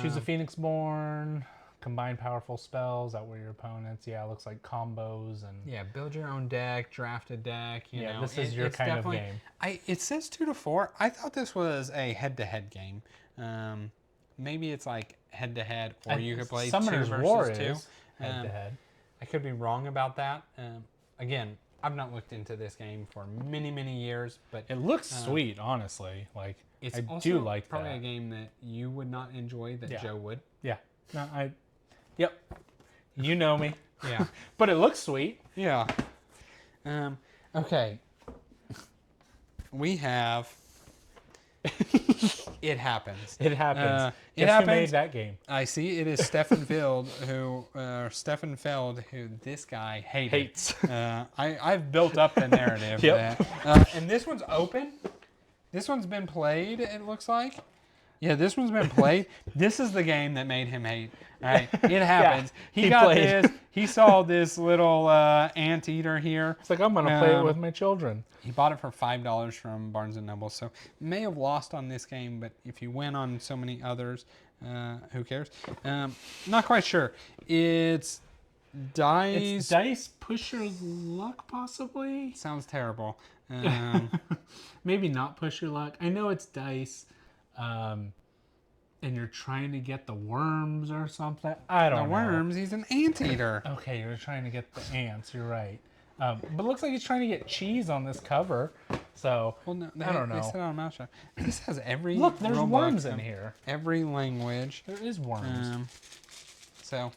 Choose a Phoenix Born. Combine powerful spells, outweigh your opponents. Yeah, it looks like combos and build your own deck, draft a deck. You know, this is your kind of game. It says 2 to 4. I thought this was a head-to-head game. Maybe it's head-to-head, or you could play Summoner's 2 versus War 2. Is head-to-head. I could be wrong about that. Again, I've not looked into this game for many, many years, but it looks sweet, honestly. It's I also do like probably that. a game that you would not enjoy that Joe would. Yeah. No, Yep. You know me. Yeah. But it looks sweet. Yeah. Okay. We have It Happens. It Happens. It Happens. Who made that game? I see it is Stefan Feld, who this guy hates. I've built up the narrative. And this one's open. This one's been played, it looks like. Yeah, this one's been played. This is the game that made him hate. All right, it happens. He got played this. He saw this little anteater here. It's I'm going to play it with my children. He bought it for $5 from Barnes & Noble. So may have lost on this game, but if you win on so many others, who cares? Not quite sure. It's dice. It's dice push your luck, possibly? Sounds terrible. Maybe not push your luck. I know it's dice. And you're trying to get the worms or something. I don't know. The worms? He's an anteater. Okay, you're trying to get the ants. You're right. But it looks like he's trying to get cheese on this cover. So, I don't know. They said on mouse shot. This has every Look, there's worms in here. Every language. There is worms. So,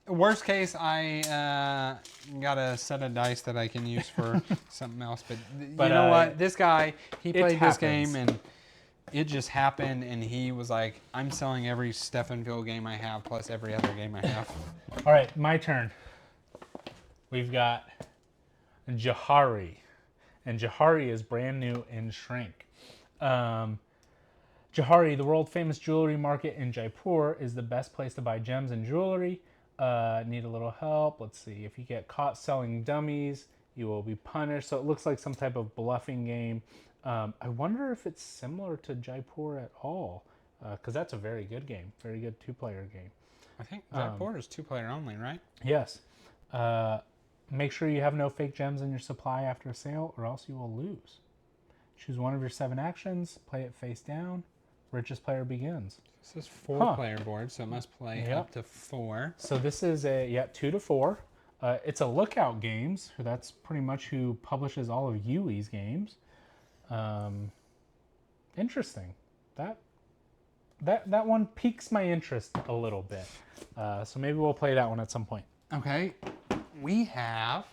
worst case, I got a set of dice that I can use for something else. But you know what? This guy, he played this game and it just happened, and he was like, I'm selling every Stefan Feld game I have, plus every other game I have. All right, my turn. we've got Jahari. And Jahari is brand new in shrink. Jahari, the world famous jewelry market in Jaipur, is the best place to buy gems and jewelry. Need a little help. Let's see. If you get caught selling dummies, you will be punished. So it looks like some type of bluffing game. I wonder if it's similar to Jaipur at all, because that's a very good game. Very good two-player game. I think Jaipur is 2-player only, right? Yes. Make sure you have no fake gems in your supply after a sale, or else you will lose. Choose one of your 7 actions. Play it face down. Richest player begins. This is 4-player board, so it must play Yep. up to 4. So this is a 2 to 4. It's a Lookout Games. That's pretty much who publishes all of Yui's games. Interesting. That one piques my interest a little bit. So maybe we'll play that one at some point. Okay, we have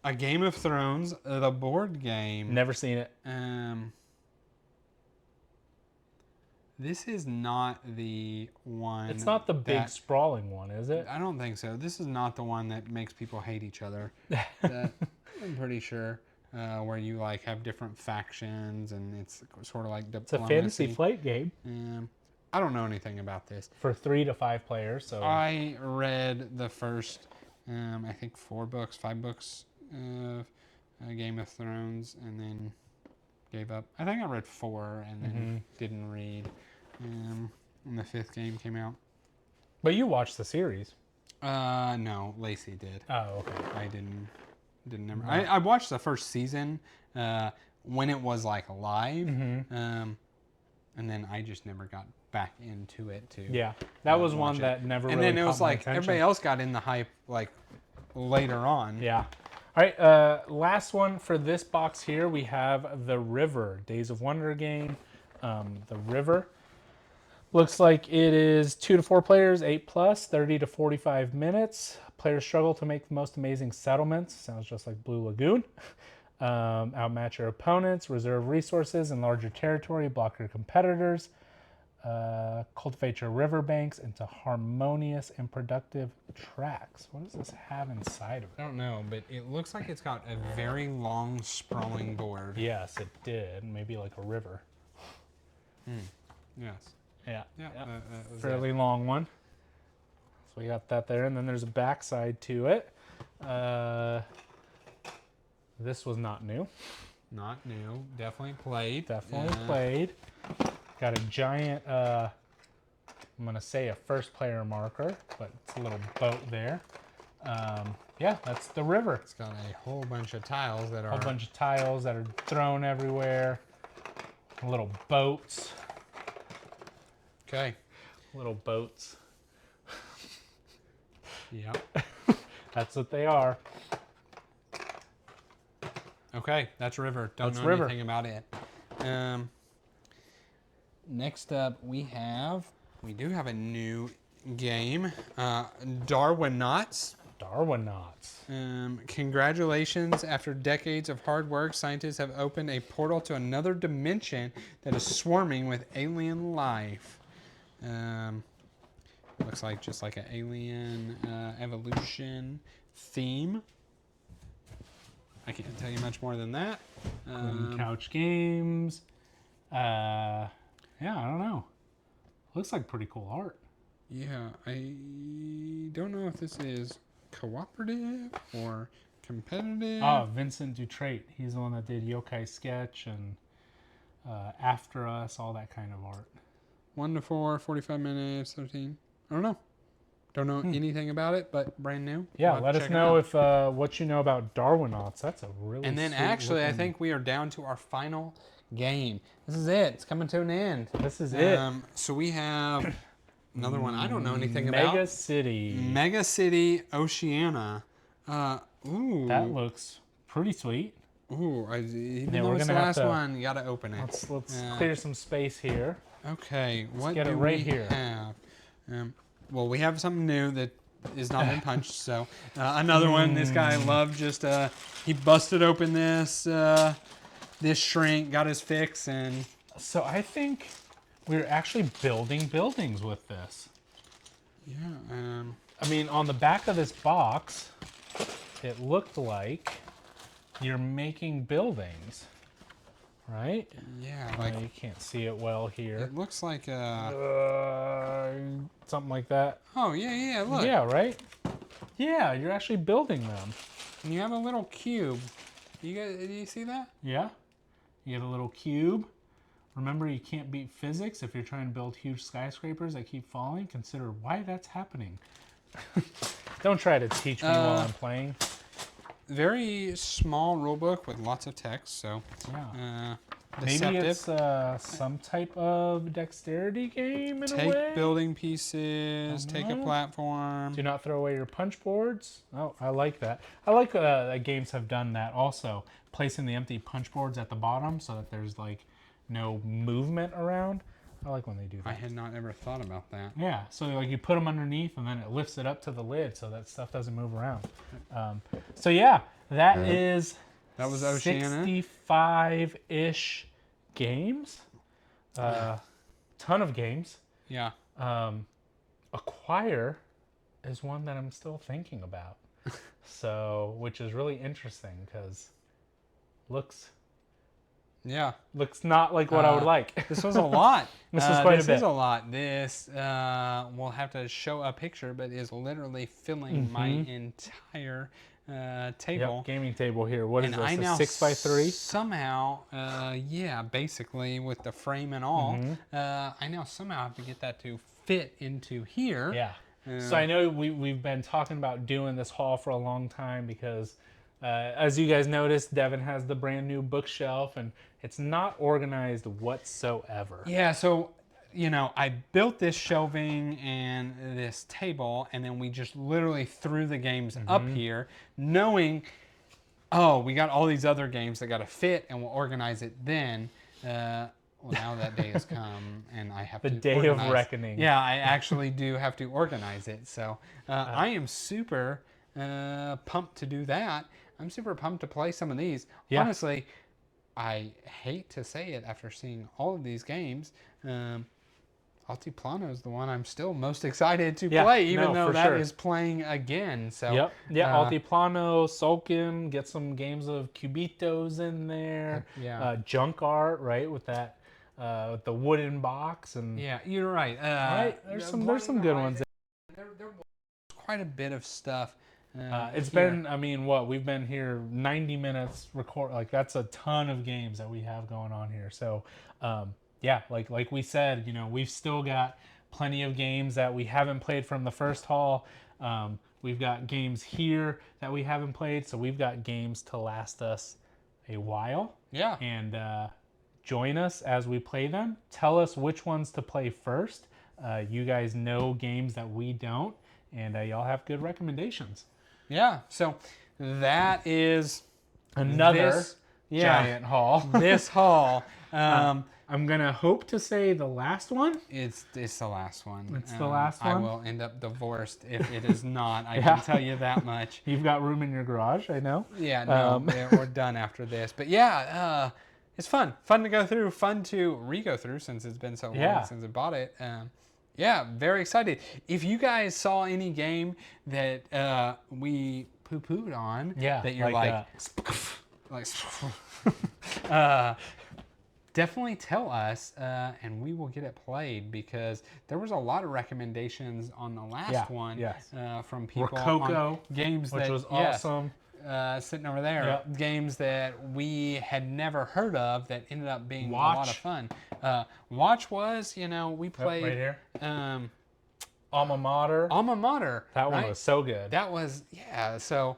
a Game of Thrones, the board game. Never seen it. This is not the one. It's not the big sprawling one, is it? I don't think so. This is not the one that makes people hate each other. I'm pretty sure. Where you like have different factions and it's sort of like It's a fantasy flight game I don't know anything about this. for 3 to 5 players. So I read the first, I think 5 books of Game of Thrones, and then gave up. I think I read 4 and then didn't read. When the 5th game came out. But you watched the series. No, Lacey did. Oh, okay. I didn't. Never. I watched the first season when it was like live, and then I just never got back into it too. Yeah, that was one that never. And really then it was caught my like attention. everybody else got in the hype like later on. Yeah. All right. Last one for this box here, we have The River, Days of Wonder game. The River looks like it is 2 to 4 players, 8+, 30 to 45 minutes. Players struggle to make the most amazing settlements. Sounds just like Blue Lagoon. Outmatch your opponents, reserve resources in larger territory, block your competitors. Cultivate your riverbanks into harmonious and productive tracks. What does this have inside of it? I don't know, but it looks like it's got a very long, sprawling board. Yes, it did. Maybe like a river. Yes. Yeah. Yeah. That was Fairly long one. So we got that there, and then there's a backside to it. This was not new. Not new. Definitely played. Definitely played. Got a giant, I'm going to say a first player marker, but it's a little boat there. Yeah, that's The River. It's got a whole bunch of tiles that are... A whole bunch of tiles that are thrown everywhere. Little boats. Okay. Little boats. Yep. That's what they are. Okay, that's River. Don't That's know River. anything about it. Next up, we do have a new game, Darwinauts. Darwinauts. Congratulations. After decades of hard work, scientists have opened a portal to another dimension that is swarming with alien life. Looks like just like an alien evolution theme. I can't tell you much more than that. Couch games. Yeah, I don't know. Looks like pretty cool art. Yeah, I don't know if this is cooperative or competitive. Oh, Vincent Dutrait. He's the one that did Yokai Sketch and After Us, all that kind of art. 1 to 4, 45 minutes, 13. I don't know. Don't know anything about it, but brand new. Yeah, We'll let us check it know out. if what you know about Darwinauts. That's a really And then sweet actually, I looking- think we are down to our final game. This is it. It's coming to an end. this is it. So we have another one I don't know anything Mega about. City. Mega City Oceania. Ooh. That looks pretty sweet. Ooh. Even Yeah, though we're it's the gonna have last to- one, you got to open it. Let's clear some space here. Okay. What get it do right we here. have? Well, we have something new that is not been punched. So another one. This guy loved just he busted open this shrink, got his fix, and So I think we're actually building buildings with this. yeah. I mean, on the back of this box, it looked like you're making buildings, right? Yeah, like You can't see it well here. it looks like Something like that. oh yeah, look. Yeah, right? Yeah, you're actually building them. And you have a little cube. Do you see that? Yeah. You get a little cube. Remember, you can't beat physics if you're trying to build huge skyscrapers that keep falling. Consider why that's happening. Don't try to teach me while I'm playing. Very small rule book with lots of text, so Yeah. deceptive. Maybe it's some type of dexterity game in a way. Take building pieces, take a platform. Do not throw away your punch boards. Oh, I like that. I like that games have done that also. Placing the empty punch boards at the bottom so that there's like no movement around. I like when they do that. I had not ever thought about that. Yeah, so like you put them underneath and then it lifts it up to the lid so that stuff doesn't move around. So yeah, that was Oceana. 65-ish games. Ton of games. Yeah. Acquire is one that I'm still thinking about. So, which is really interesting because looks not like what I would like. This was a lot. This was quite a bit. This is a lot. This we'll have to show a picture, but is literally filling my entire table. Yep, gaming table here. What is And this? I A now 6x3? somehow, yeah, basically with the frame and all, I now somehow have to get that to fit into here. Yeah. So I know we've been talking about doing this haul for a long time because, as you guys noticed, Devin has the brand new bookshelf and it's not organized whatsoever. Yeah, so, you know, I built this shelving and this table, and then we just literally threw the games up here, knowing, oh, we got all these other games that got to fit, and we'll organize it then. Well, now that day has come, and I have to The day organize. of reckoning. Yeah, I actually do have to organize it. So I am super pumped to do that. I'm super pumped to play some of these. Yeah. Honestly, I hate to say it after seeing all of these games. Altiplano is the one I'm still most excited to play, even though that is playing again. So yep, yeah, Altiplano, Sulkin, get some games of Cubitos in there. Yeah. Junk art, right, with that, with the wooden box and. Yeah, you're right. Right, there's some good ones. There was quite a bit of stuff. It's been, I mean, we've been here 90 minutes record. Like that's a ton of games that we have going on here. So, yeah, like we said, you know, we've still got plenty of games that we haven't played from the first haul. We've got games here that we haven't played, so we've got games to last us a while. Yeah. And join us as we play them. Tell us which ones to play first. You guys know games that we don't, and y'all have good recommendations. Yeah. So that is Another giant haul. This haul. I'm gonna hope to say the last one. It's the last one. It's the last one. I will end up divorced if it is not. I can tell you that much. You've got room in your garage, I know. Yeah, no, we're done after this. But yeah, it's fun to go through, fun to re-go through since it's been so long since I bought it. Yeah, very excited. If you guys saw any game that we poo-pooed on, that you're definitely tell us, and we will get it played because there was a lot of recommendations on the last one from people Rococo, on games which was awesome. Sitting over there, games that we had never heard of that ended up being a lot of fun. Watch was, you know, we played right here. Alma Mater. Alma Mater. That one was so good. That was So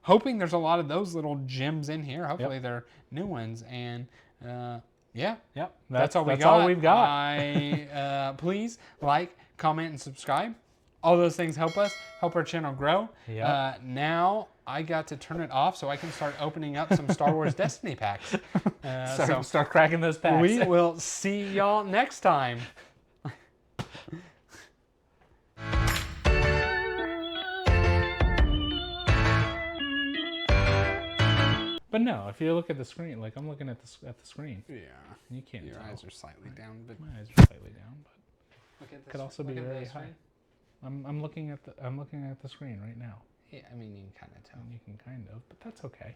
hoping there's a lot of those little gems in here. Hopefully they're new ones. And that's all we got. All we've got. Please like, comment, and subscribe. All those things help us, help our channel grow. Now I got to turn it off so I can start opening up some Star Wars Destiny packs. Start cracking those packs. We will see y'all next time. But no, if you look at the screen, like I'm looking at the screen. Yeah. You can't Your tell. eyes are slightly down, but My eyes are slightly down, but look at this. could also be very high. I'm looking at the screen right now. Yeah, I mean, you can kind of tell. You can kind of, but that's okay.